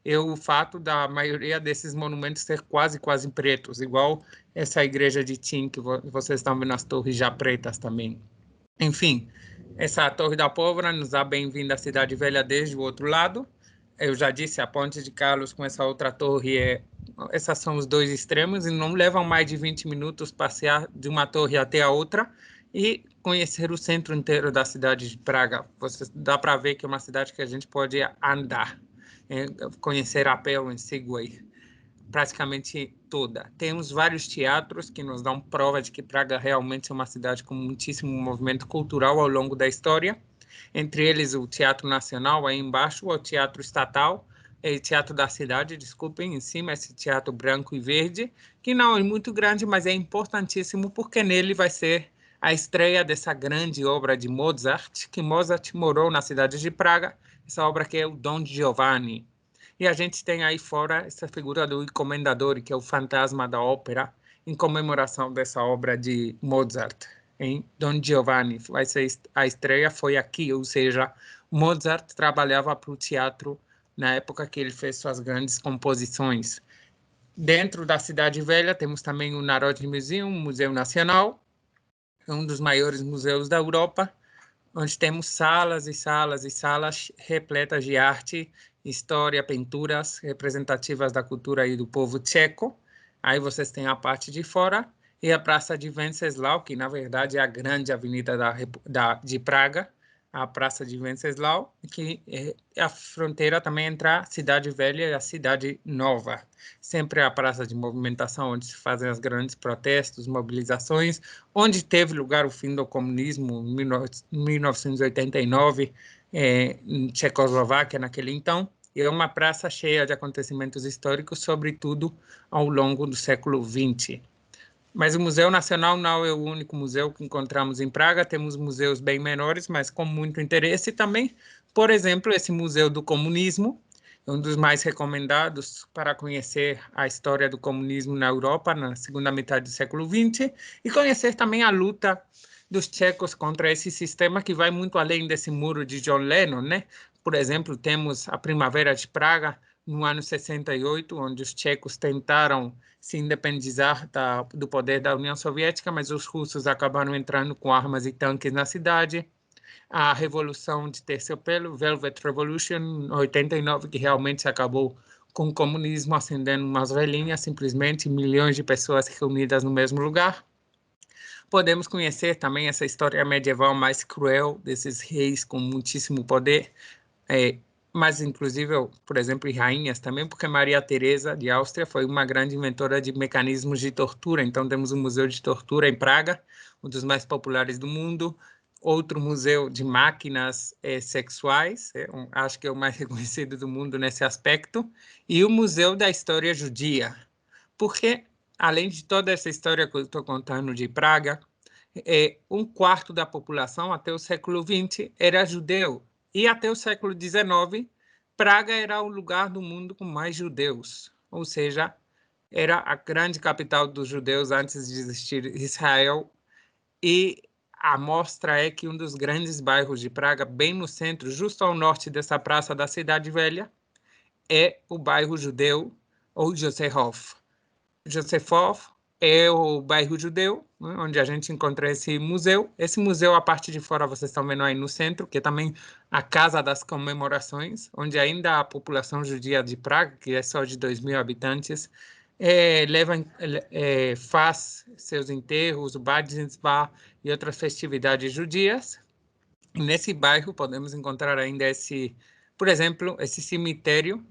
é o fato da maioria desses monumentos ser quase pretos, igual essa igreja de Tin, que vocês estão vendo as torres já pretas também. Enfim, essa Torre da Pólvora nos dá bem-vindo à Cidade Velha desde o outro lado. Eu já disse, a Ponte de Carlos com essa outra torre, essas são os dois extremos, e não levam mais de 20 minutos passear de uma torre até a outra e conhecer o centro inteiro da cidade de Praga. Dá para ver que é uma cidade que a gente pode andar, conhecer a pé ou em Segway, praticamente toda. Temos vários teatros que nos dão prova de que Praga realmente é uma cidade com muitíssimo movimento cultural ao longo da história. Entre eles o Teatro Nacional, aí embaixo, o Teatro Estatal, o Teatro da Cidade, desculpem, em cima esse teatro branco e verde, que não é muito grande, mas é importantíssimo porque nele vai ser a estreia dessa grande obra de Mozart, que Mozart morou na cidade de Praga, essa obra que é o Don Giovanni. E a gente tem aí fora essa figura do Encomendador, que é o fantasma da ópera, em comemoração dessa obra de Mozart. Em Don Giovanni, a estreia foi aqui, ou seja, Mozart trabalhava para o teatro na época que ele fez suas grandes composições. Dentro da Cidade Velha temos também o Narodny Museum, Museu Nacional, um dos maiores museus da Europa, onde temos salas e salas e salas repletas de arte, história, pinturas representativas da cultura e do povo tcheco. Aí vocês têm a parte de fora e a Praça de Venceslau, que na verdade é a grande avenida de Praga, a Praça de Venceslau, que é a fronteira também entre a Cidade Velha e a Cidade Nova. Sempre a praça de movimentação, onde se fazem os grandes protestos, mobilizações, onde teve lugar o fim do comunismo em 1989, em Tchecoslováquia, naquele então. E é uma praça cheia de acontecimentos históricos, sobretudo ao longo do século XX. Mas o Museu Nacional não é o único museu que encontramos em Praga. Temos museus bem menores, mas com muito interesse também. Por exemplo, esse Museu do Comunismo, um dos mais recomendados para conhecer a história do comunismo na Europa na segunda metade do século XX e conhecer também a luta dos tchecos contra esse sistema que vai muito além desse muro de John Lennon, né? Por exemplo, temos a Primavera de Praga, no ano 68, onde os tchecos tentaram se independizar do poder da União Soviética, mas os russos acabaram entrando com armas e tanques na cidade. A Revolução de Terciopelo, Velvet Revolution, em 89, que realmente acabou com o comunismo, acendendo umas velhinhas, simplesmente milhões de pessoas reunidas no mesmo lugar. Podemos conhecer também essa história medieval mais cruel desses reis com muitíssimo poder, mas inclusive, por exemplo, rainhas também, porque Maria Teresa de Áustria foi uma grande inventora de mecanismos de tortura. Então temos um museu de tortura em Praga, um dos mais populares do mundo. Outro museu de máquinas sexuais, acho que é o mais reconhecido do mundo nesse aspecto, e o Museu da História Judia, porque, além de toda essa história que eu estou contando de Praga, um quarto da população, até o século XX, era judeu, e até o século XIX, Praga era o lugar do mundo com mais judeus, ou seja, era a grande capital dos judeus antes de existir Israel, e a mostra é que um dos grandes bairros de Praga, bem no centro, justo ao norte dessa praça da Cidade Velha, é o bairro judeu, ou Josefov. Josefov é o bairro judeu, né, onde a gente encontra esse museu. Esse museu, a parte de fora, vocês estão vendo aí no centro, que é também a Casa das Comemorações, onde ainda a população judia de Praga, que é só de 2.000 habitantes, faz seus enterros, o Badzinzbar e outras festividades judias. E nesse bairro podemos encontrar ainda por exemplo, esse cemitério,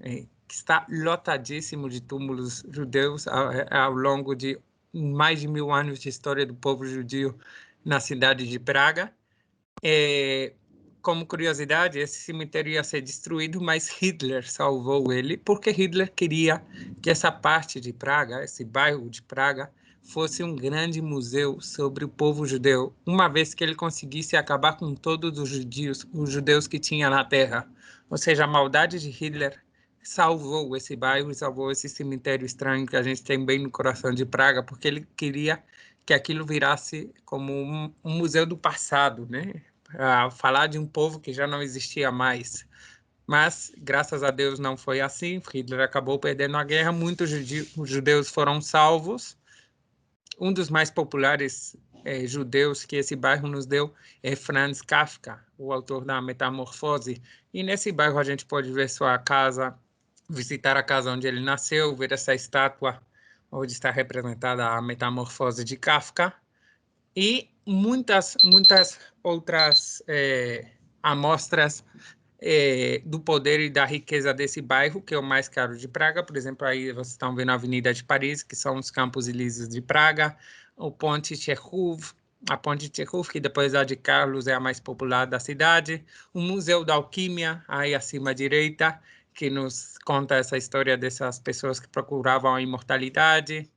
que está lotadíssimo de túmulos judeus ao longo de mais de 1000 anos de história do povo judio na cidade de Praga. Como curiosidade, esse cemitério ia ser destruído, mas Hitler salvou ele, porque Hitler queria que essa parte de Praga, esse bairro de Praga, fosse um grande museu sobre o povo judeu, uma vez que ele conseguisse acabar com todos os judeus que tinha na Terra. Ou seja, a maldade de Hitler salvou esse bairro e salvou esse cemitério estranho que a gente tem bem no coração de Praga, porque ele queria que aquilo virasse como um museu do passado, né? Para falar de um povo que já não existia mais. Mas, graças a Deus, não foi assim. Hitler acabou perdendo a guerra, muitos judeus foram salvos. Um dos mais populares judeus que esse bairro nos deu é Franz Kafka, o autor da Metamorfose. E nesse bairro a gente pode ver sua casa, visitar a casa onde ele nasceu, ver essa estátua onde está representada a Metamorfose de Kafka. E muitas outras amostras do poder e da riqueza desse bairro, que é o mais caro de Praga. Por exemplo, aí vocês estão vendo a Avenida de Paris, que são os Campos Elíseos de Praga, o Ponte Tchekov, a Ponte Tchekov, que depois a de Carlos é a mais popular da cidade, o Museu da Alquimia, aí acima à direita, que nos conta essa história dessas pessoas que procuravam a imortalidade,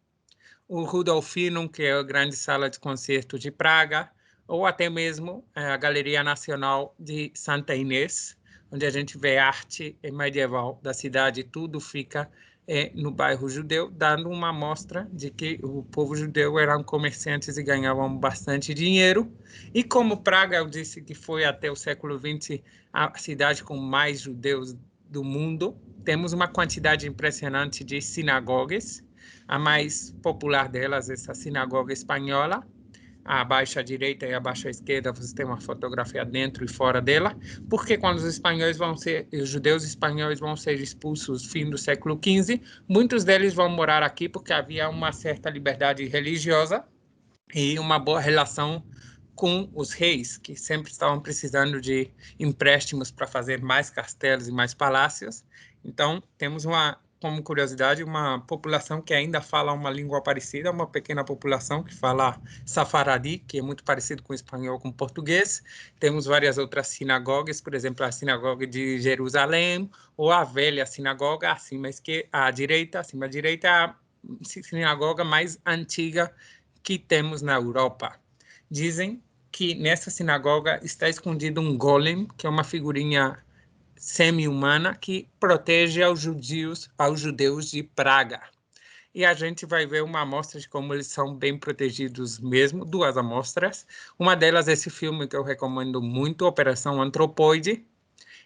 o Rudolfinum, que é a grande sala de concerto de Praga, ou até mesmo a Galeria Nacional de Santa Inês, onde a gente vê arte medieval da cidade. Tudo fica no bairro judeu, dando uma amostra de que o povo judeu eram comerciantes e ganhavam bastante dinheiro. E como Praga, eu disse que foi até o século XX a cidade com mais judeus do mundo, temos uma quantidade impressionante de sinagogas. A mais popular delas, essa sinagoga espanhola, abaixo à direita e abaixo à esquerda, você tem uma fotografia dentro e fora dela, porque quando os judeus espanhóis vão ser expulsos no fim do século XV, muitos deles vão morar aqui porque havia uma certa liberdade religiosa e uma boa relação com os reis, que sempre estavam precisando de empréstimos para fazer mais castelos e mais palácios. Então, temos como curiosidade, uma população que ainda fala uma língua parecida, uma pequena população que fala safaradi, que é muito parecido com o espanhol, com o português. Temos várias outras sinagogas, por exemplo, a sinagoga de Jerusalém, ou a velha sinagoga, acima à direita, a sinagoga mais antiga que temos na Europa. Dizem que nessa sinagoga está escondido um golem, que é uma figurinha semi-humana que protege aos judeus de praga. E a gente vai ver uma amostra de como eles são bem protegidos mesmo, 2 amostras. Uma delas é esse filme que eu recomendo muito, Operação Antropoide.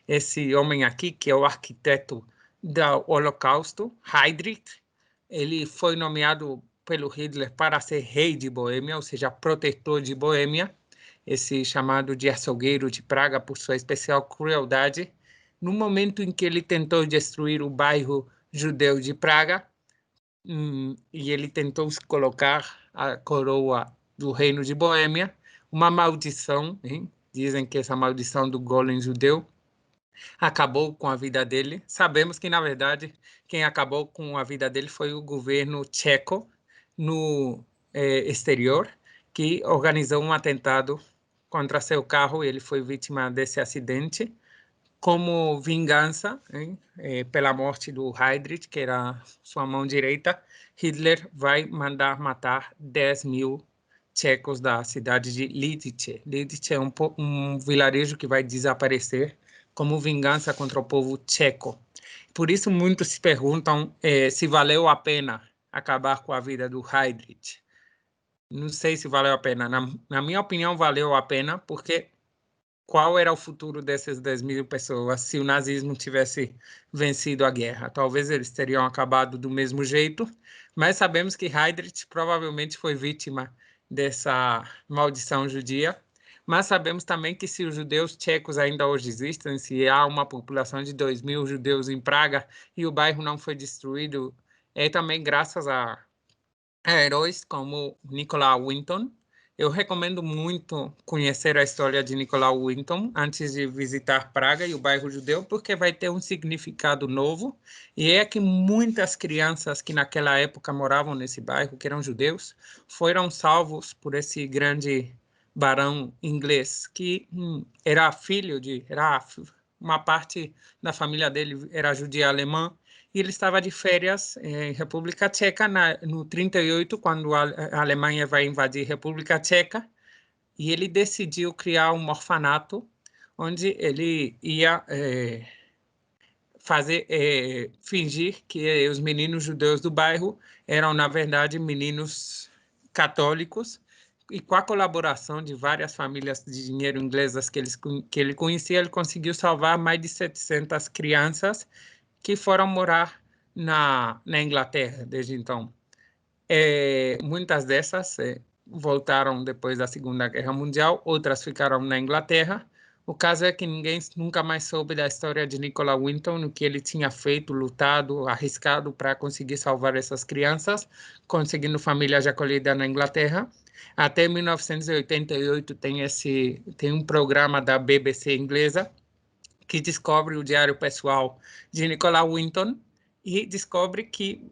Esse homem aqui, que é o arquiteto do Holocausto, Heydrich, ele foi nomeado pelo Hitler para ser rei de Boêmia, ou seja, protetor de Boêmia, esse chamado de açougueiro de Praga por sua especial crueldade. No momento em que ele tentou destruir o bairro judeu de Praga, e ele tentou colocar a coroa do reino de Boêmia, uma maldição, hein? Dizem que essa maldição do golem judeu acabou com a vida dele. Sabemos que, na verdade, quem acabou com a vida dele foi o governo tcheco no exterior, que organizou um atentado contra seu carro. Ele foi vítima desse acidente. Como vingança, pela morte do Heydrich, que era sua mão direita, Hitler vai mandar matar 10.000 tchecos da cidade de Lidice. Lidice é um vilarejo que vai desaparecer como vingança contra o povo tcheco. Por isso, muitos se perguntam se valeu a pena acabar com a vida do Heydrich. Não sei se valeu a pena. Na minha opinião, valeu a pena, porque qual era o futuro dessas 10.000 pessoas se o nazismo tivesse vencido a guerra? Talvez eles teriam acabado do mesmo jeito, mas sabemos que Heydrich provavelmente foi vítima dessa maldição judia. Mas sabemos também que se os judeus tchecos ainda hoje existem, se há uma população de 2.000 judeus em Praga e o bairro não foi destruído, é também graças a heróis como Nicolau Winton. Eu recomendo muito conhecer a história de Nicolau Winton antes de visitar Praga e o bairro judeu, porque vai ter um significado novo. E é que muitas crianças que naquela época moravam nesse bairro, que eram judeus, foram salvos por esse grande barão inglês, que era uma parte da família dele era judia alemã, e ele estava de férias em República Tcheca no 38, quando a Alemanha vai invadir República Tcheca, e ele decidiu criar um orfanato onde ele ia fingir que os meninos judeus do bairro eram, na verdade, meninos católicos, e com a colaboração de várias famílias de dinheiro inglesas que ele conhecia, ele conseguiu salvar mais de 700 crianças que foram morar na Inglaterra desde então. Muitas dessas voltaram depois da Segunda Guerra Mundial, outras ficaram na Inglaterra. O caso é que ninguém nunca mais soube da história de Nicolau Winton, no que ele tinha feito, lutado, arriscado para conseguir salvar essas crianças, conseguindo famílias de acolhida na Inglaterra. Até 1988 tem um programa da BBC inglesa que descobre o diário pessoal de Nicolau Winton e descobre que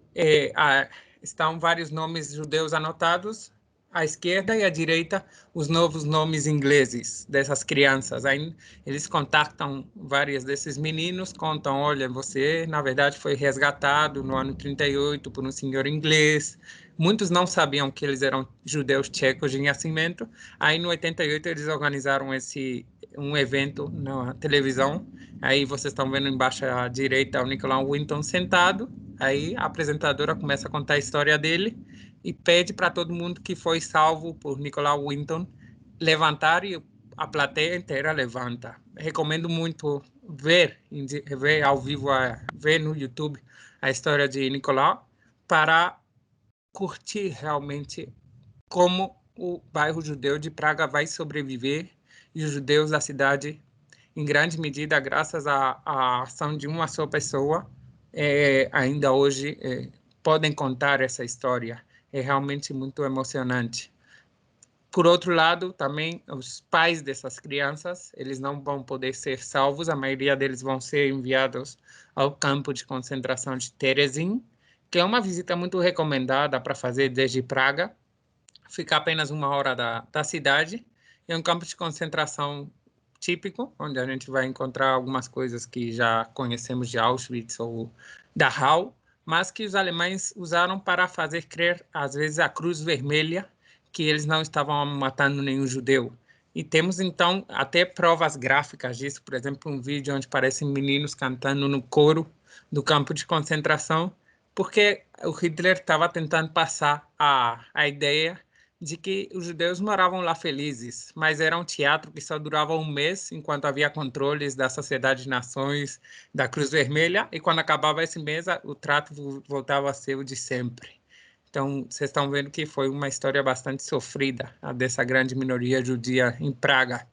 estão vários nomes judeus anotados, à esquerda e à direita, os novos nomes ingleses dessas crianças. Aí eles contactam vários desses meninos, contam, olha, você, na verdade, foi resgatado no ano 38 por um senhor inglês. Muitos não sabiam que eles eram judeus tchecos de nascimento. Aí, no 88, eles organizaram um evento na televisão. Aí vocês estão vendo embaixo à direita o Nicolau Winton sentado. Aí a apresentadora começa a contar a história dele e pede para todo mundo que foi salvo por Nicolau Winton levantar, e a plateia inteira levanta. Recomendo muito ver ao vivo, ver no YouTube a história de Nicolau, para curtir realmente como o bairro judeu de Praga vai sobreviver e os judeus da cidade, em grande medida, graças à ação de uma só pessoa, ainda hoje podem contar essa história. É realmente muito emocionante. Por outro lado, também os pais dessas crianças, eles não vão poder ser salvos, a maioria deles vão ser enviados ao campo de concentração de Terezin, que é uma visita muito recomendada para fazer desde Praga, fica apenas 1 hora da cidade. É um campo de concentração típico, onde a gente vai encontrar algumas coisas que já conhecemos de Auschwitz ou Dachau, mas que os alemães usaram para fazer crer, às vezes, a Cruz Vermelha, que eles não estavam matando nenhum judeu. E temos, então, até provas gráficas disso, por exemplo, um vídeo onde parecem meninos cantando no coro do campo de concentração, porque o Hitler estava tentando passar a ideia de que os judeus moravam lá felizes, mas era um teatro que só durava 1 mês, enquanto havia controles da Sociedade de Nações, da Cruz Vermelha, e quando acabava esse mês, o trato voltava a ser o de sempre. Então, vocês estão vendo que foi uma história bastante sofrida, a dessa grande minoria judia em Praga.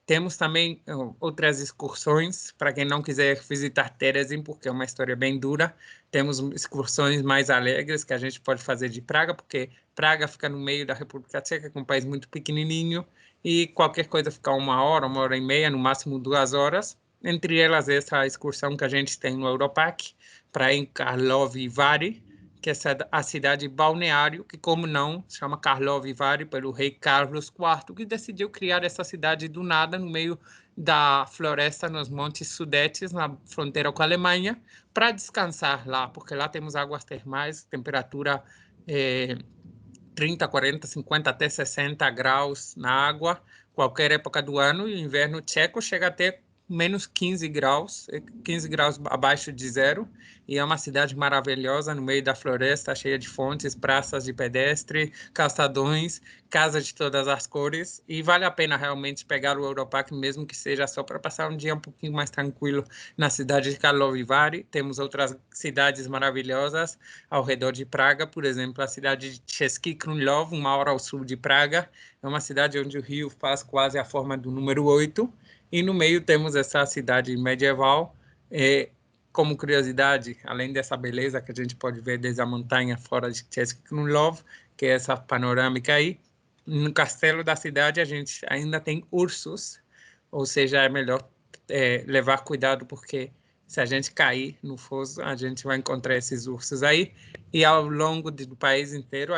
Temos também outras excursões, para quem não quiser visitar Terezin, porque é uma história bem dura. Temos excursões mais alegres que a gente pode fazer de Praga, porque Praga fica no meio da República Tcheca, que é um país muito pequenininho, e qualquer coisa fica 1 hora, 1 hora e meia, no máximo 2 horas. Entre elas, essa excursão que a gente tem no Europac, para ir em Karlovy Vary, que é a cidade balneário, que, como não, se chama Karlovy Vary pelo rei Carlos IV, que decidiu criar essa cidade do nada, no meio da floresta, nos Montes Sudetes, na fronteira com a Alemanha, para descansar lá, porque lá temos águas termais, temperatura 30, 40, 50, até 60 graus na água, qualquer época do ano, e o inverno tcheco chega até menos 15 graus abaixo de zero, e é uma cidade maravilhosa no meio da floresta, cheia de fontes, praças de pedestre, calçadões, casas de todas as cores, e vale a pena realmente pegar o Europac, mesmo que seja só para passar um dia um pouquinho mais tranquilo na cidade de Karlovy Vary. Temos outras cidades maravilhosas ao redor de Praga, por exemplo, a cidade de Český Krumlov, 1 hora ao sul de Praga, é uma cidade onde o rio faz quase a forma do número 8, e no meio temos essa cidade medieval. Como curiosidade, além dessa beleza que a gente pode ver desde a montanha fora de Český Krumlov, que é essa panorâmica aí, no castelo da cidade a gente ainda tem ursos, ou seja, é melhor levar cuidado, porque se a gente cair no fosso, a gente vai encontrar esses ursos aí. E ao longo do país inteiro,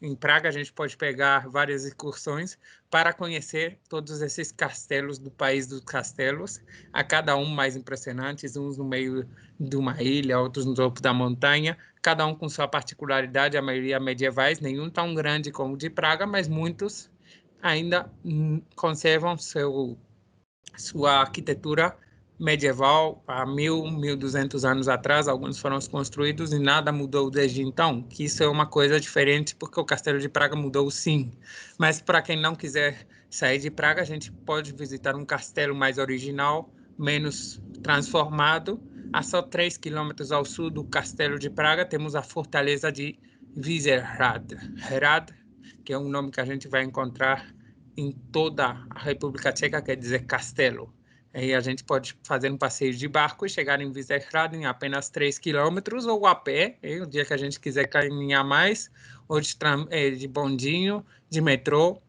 em Praga, a gente pode pegar várias excursões para conhecer todos esses castelos do país dos castelos, a cada um mais impressionantes, uns no meio de uma ilha, outros no topo da montanha, cada um com sua particularidade, a maioria medievais, nenhum tão grande como o de Praga, mas muitos ainda conservam sua arquitetura medieval há 1.200 anos atrás. Alguns foram construídos e nada mudou desde então, que isso é uma coisa diferente, porque o Castelo de Praga mudou sim. Mas para quem não quiser sair de Praga, a gente pode visitar um castelo mais original, menos transformado. A só 3 quilômetros ao sul do Castelo de Praga, temos a fortaleza de Vyšehrad. Hrad, que é um nome que a gente vai encontrar em toda a República Tcheca, quer dizer castelo. Aí a gente pode fazer um passeio de barco e chegar em Vyšehrad em apenas 3 quilômetros, ou a pé, o dia que a gente quiser caminhar mais, ou de bondinho, de metrô,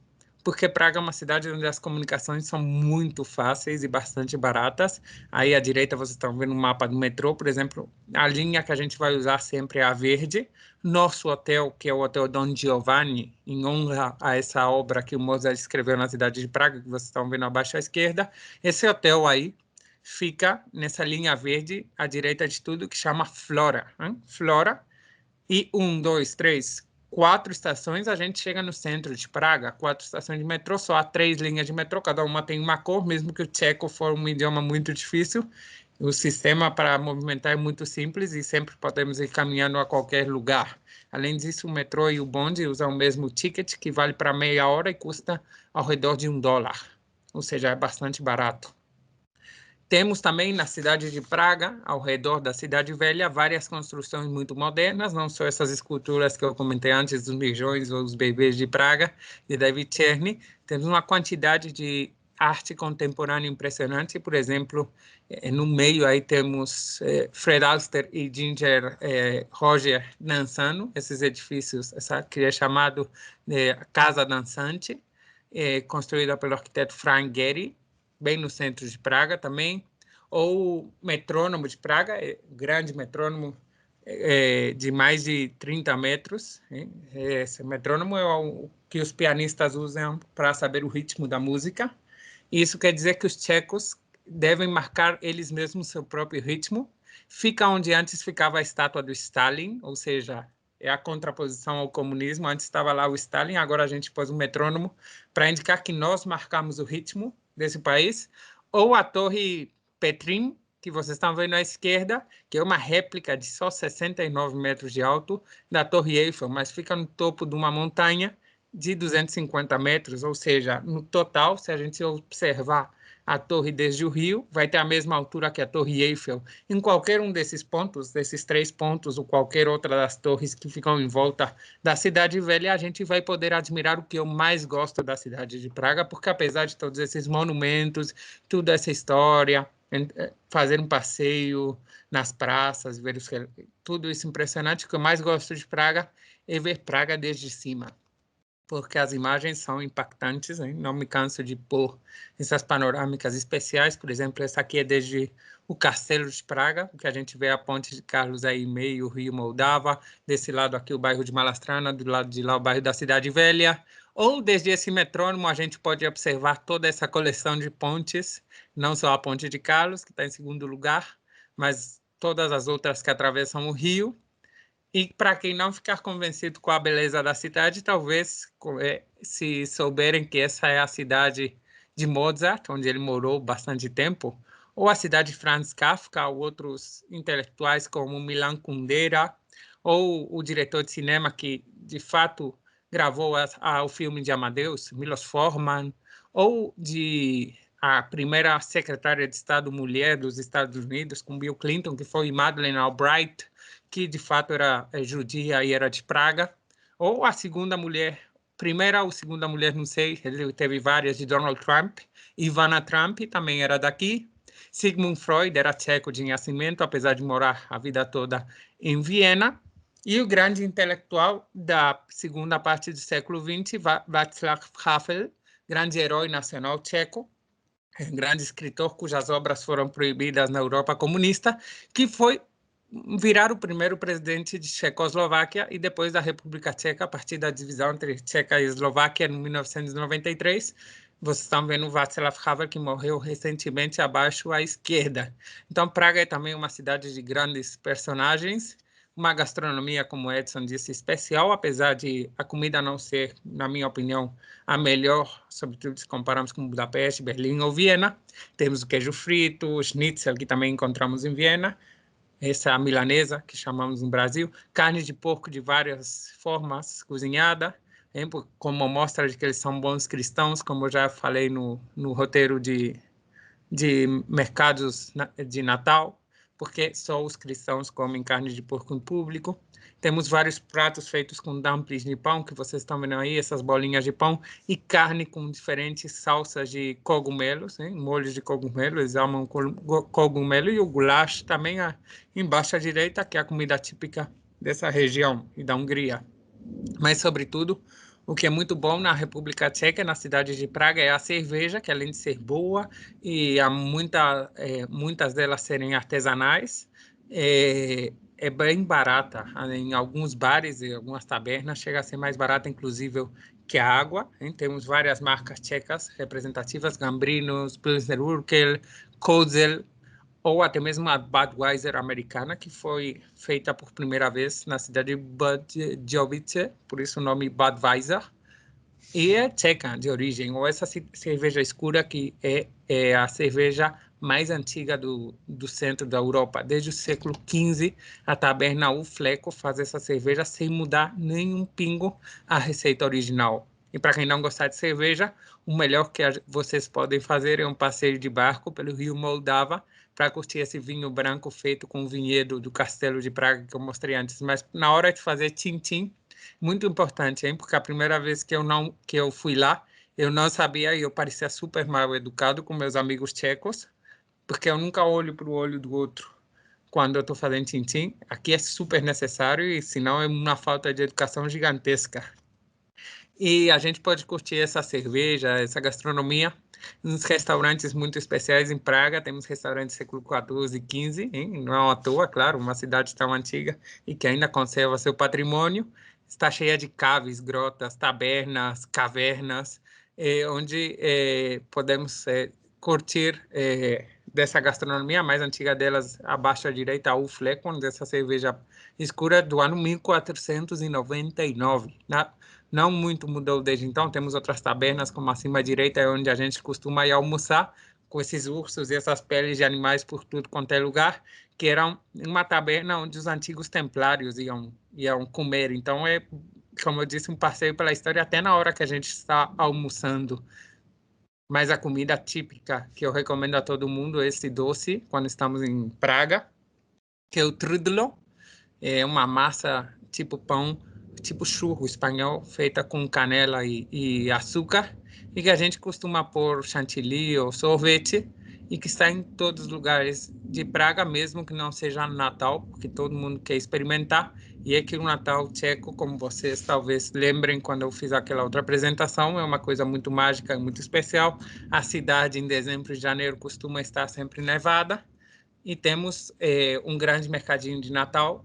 porque Praga é uma cidade onde as comunicações são muito fáceis e bastante baratas. Aí à direita vocês estão vendo um mapa do metrô, por exemplo, a linha que a gente vai usar sempre é a verde. Nosso hotel, que é o Hotel Don Giovanni, em honra a essa obra que o Mozart escreveu na cidade de Praga, que vocês estão vendo abaixo à esquerda, esse hotel aí fica nessa linha verde à direita de tudo, que chama Flora. Flora. E 1, 2, 3, 4 estações, a gente chega no centro de Praga. 4 estações de metrô, só há 3 linhas de metrô, cada uma tem uma cor, mesmo que o tcheco for um idioma muito difícil. O sistema para movimentar é muito simples e sempre podemos ir caminhando a qualquer lugar. Além disso, o metrô e o bonde usam o mesmo ticket, que vale para meia hora e custa ao redor de $1. Ou seja, é bastante barato. Temos também na cidade de Praga, ao redor da cidade velha, várias construções muito modernas, não só essas esculturas que eu comentei antes, dos Mirjões ou os bebês de Praga, de David Czerny. Temos uma quantidade de arte contemporânea impressionante, por exemplo, no meio aí temos Fred Alster e Ginger Roger dançando, esses edifícios, essa que é chamado de Casa Dançante, construída pelo arquiteto Frank Gehry, bem no centro de Praga também, ou o Metrônomo de Praga, grande metrônomo de mais de 30 metros. Esse metrônomo é o que os pianistas usam para saber o ritmo da música. Isso quer dizer que os tchecos devem marcar eles mesmos seu próprio ritmo. Fica onde antes ficava a estátua do Stalin, ou seja, é a contraposição ao comunismo. Antes estava lá o Stalin, agora a gente pôs um metrônomo para indicar que nós marcamos o ritmo desse país. Ou a Torre Petrin, que vocês estão vendo à esquerda, que é uma réplica de só 69 metros de alto da Torre Eiffel, mas fica no topo de uma montanha de 250 metros, ou seja, no total, se a gente observar a torre desde o Rio, vai ter a mesma altura que a Torre Eiffel. Em qualquer um desses pontos, desses 3 pontos, ou qualquer outra das torres que ficam em volta da Cidade Velha, a gente vai poder admirar o que eu mais gosto da cidade de Praga, porque apesar de todos esses monumentos, toda essa história, fazer um passeio nas praças, ver tudo isso impressionante, o que eu mais gosto de Praga é ver Praga desde cima, porque as imagens são impactantes, hein? Não me canso de pôr essas panorâmicas especiais. Por exemplo, essa aqui é desde o Castelo de Praga, que a gente vê a Ponte de Carlos aí meio Rio Moldava, desse lado aqui o bairro de Malastrana, do lado de lá o bairro da Cidade Velha, ou desde esse metrônomo a gente pode observar toda essa coleção de pontes, não só a Ponte de Carlos, que está em segundo lugar, mas todas as outras que atravessam o rio. E para quem não ficar convencido com a beleza da cidade, talvez se souberem que essa é a cidade de Mozart, onde ele morou bastante tempo, ou a cidade de Franz Kafka, ou outros intelectuais como Milan Kundera, ou o diretor de cinema que, de fato, gravou o filme de Amadeus, Milos Forman, ou de a primeira secretária de Estado mulher dos Estados Unidos, com Bill Clinton, que foi Madeleine Albright, que de fato era judia e era de Praga, ou a segunda mulher, primeira ou segunda mulher, não sei, ele teve várias, de Donald Trump, Ivana Trump também era daqui, Sigmund Freud era tcheco de nascimento, apesar de morar a vida toda em Viena, e o grande intelectual da segunda parte do século XX, Václav Havel, grande herói nacional tcheco, grande escritor cujas obras foram proibidas na Europa comunista, que foi virar o primeiro presidente de Tchecoslováquia e depois da República Tcheca, a partir da divisão entre Tcheca e Eslováquia em 1993. Vocês estão vendo o Václav Havel, que morreu recentemente abaixo à esquerda. Então, Praga é também uma cidade de grandes personagens, uma gastronomia, como Edson disse, especial, apesar de a comida não ser, na minha opinião, a melhor, sobretudo se compararmos com Budapeste, Berlim ou Viena. Temos o queijo frito, o schnitzel, que também encontramos em Viena, essa é a milanesa, que chamamos no Brasil, carne de porco de várias formas, cozinhada, como mostra de que eles são bons cristãos, como eu já falei no roteiro de mercados de Natal, porque só os cristãos comem carne de porco em público. Temos vários pratos feitos com dumplings de pão, que vocês estão vendo aí, essas bolinhas de pão, e carne com diferentes salsas de cogumelos, hein? Molhos de cogumelo, eles amam cogumelo, e o goulash também embaixo à direita, que é a comida típica dessa região e da Hungria. Mas, sobretudo, o que é muito bom na República Tcheca, na cidade de Praga, é a cerveja, que além de ser boa, e há muitas delas serem artesanais, é bem barata. Em alguns bares e algumas tabernas chega a ser mais barata, inclusive, que a água, hein? Temos várias marcas tchecas representativas, Gambrinus, Pilsner Urquell, Kozel, ou até mesmo a Budweiser americana, que foi feita por primeira vez na cidade de Budějovice, por isso o nome Budweiser, e é tcheca de origem, ou essa cerveja escura, que é a cerveja mais antiga do centro da Europa. Desde o século XV, a taberna O Fleco faz essa cerveja sem mudar nem um pingo a receita original. E para quem não gostar de cerveja, o melhor que vocês podem fazer é um passeio de barco pelo rio Moldava para curtir esse vinho branco feito com o vinhedo do Castelo de Praga que eu mostrei antes. Mas na hora de fazer tintim, muito importante, hein? Porque a primeira vez que eu fui lá, eu não sabia e eu parecia super mal educado com meus amigos tchecos, porque eu nunca olho para o olho do outro quando eu estou fazendo tintim. Aqui é super necessário e senão é uma falta de educação gigantesca. E a gente pode curtir essa cerveja, essa gastronomia, nos restaurantes muito especiais em Praga. Temos restaurantes século XIV e XV, hein? Não é à toa, claro, uma cidade tão antiga e que ainda conserva seu patrimônio. Está cheia de caves, grotas, tabernas, cavernas, onde podemos curtir dessa gastronomia. A mais antiga delas, abaixo à direita, a Uflekon, dessa cerveja escura do ano 1499. Não muito mudou desde então. Temos outras tabernas, como acima à direita, onde a gente costuma ir almoçar, com esses ursos e essas peles de animais por tudo quanto é lugar, que eram uma taberna onde os antigos templários iam comer. Então, como eu disse, um passeio pela história até na hora que a gente está almoçando. Mas a comida típica que eu recomendo a todo mundo é esse doce, quando estamos em Praga, que é o trudlo. É uma massa tipo pão, tipo churro espanhol, feita com canela e açúcar, e que a gente costuma pôr chantilly ou sorvete, e que está em todos os lugares de Praga, mesmo que não seja no Natal, porque todo mundo quer experimentar. E é que o Natal tcheco, como vocês talvez lembrem quando eu fiz aquela outra apresentação, é uma coisa muito mágica, muito especial. A cidade em dezembro e janeiro costuma estar sempre nevada, e temos um grande mercadinho de Natal.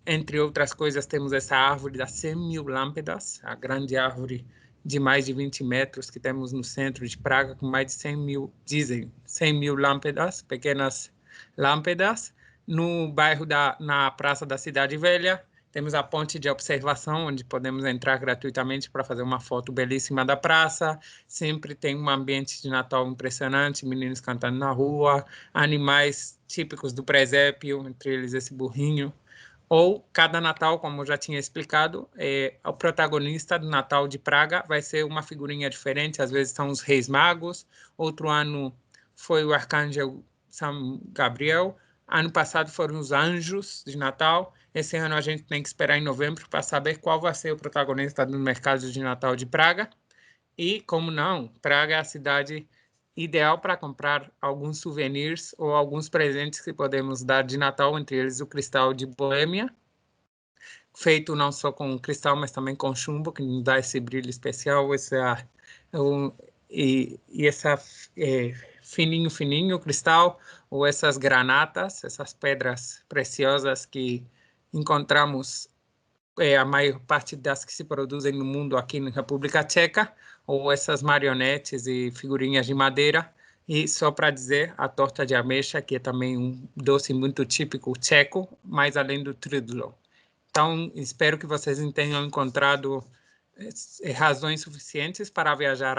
Entre outras coisas, temos essa árvore das 100.000 lâmpadas, a grande árvore de mais de 20 metros que temos no centro de Praga, com mais de 100.000, dizem, 100.000 lâmpadas, pequenas lâmpadas. No bairro, na Praça da Cidade Velha, temos a ponte de observação, onde podemos entrar gratuitamente para fazer uma foto belíssima da praça. Sempre tem um ambiente de Natal impressionante, meninos cantando na rua, animais típicos do presépio, entre eles esse burrinho. Ou, cada Natal, como eu já tinha explicado, o protagonista do Natal de Praga vai ser uma figurinha diferente. Às vezes são os Reis Magos, outro ano foi o Arcanjo São Gabriel, ano passado foram os Anjos de Natal. Esse ano a gente tem que esperar em novembro para saber qual vai ser o protagonista do mercado de Natal de Praga. E, como não, Praga é a cidade ideal para comprar alguns souvenirs ou alguns presentes que podemos dar de Natal, entre eles o cristal de Boêmia, feito não só com cristal, mas também com chumbo, que nos dá esse brilho especial, fininho cristal, ou essas granatas, essas pedras preciosas que encontramos, a maior parte das que se produzem no mundo aqui na República Tcheca, ou essas marionetes e figurinhas de madeira. E só para dizer, a torta de ameixa, que é também um doce muito típico tcheco, mas além do trudlo. Então, espero que vocês tenham encontrado razões suficientes para viajar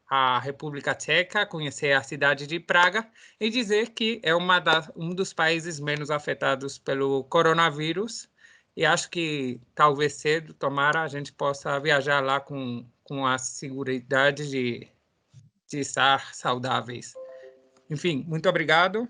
à República Tcheca, conhecer a cidade de Praga e dizer que é um dos países menos afetados pelo coronavírus. E acho que talvez cedo, tomara, a gente possa viajar lá com a segurança de estar saudáveis. Enfim, muito obrigado.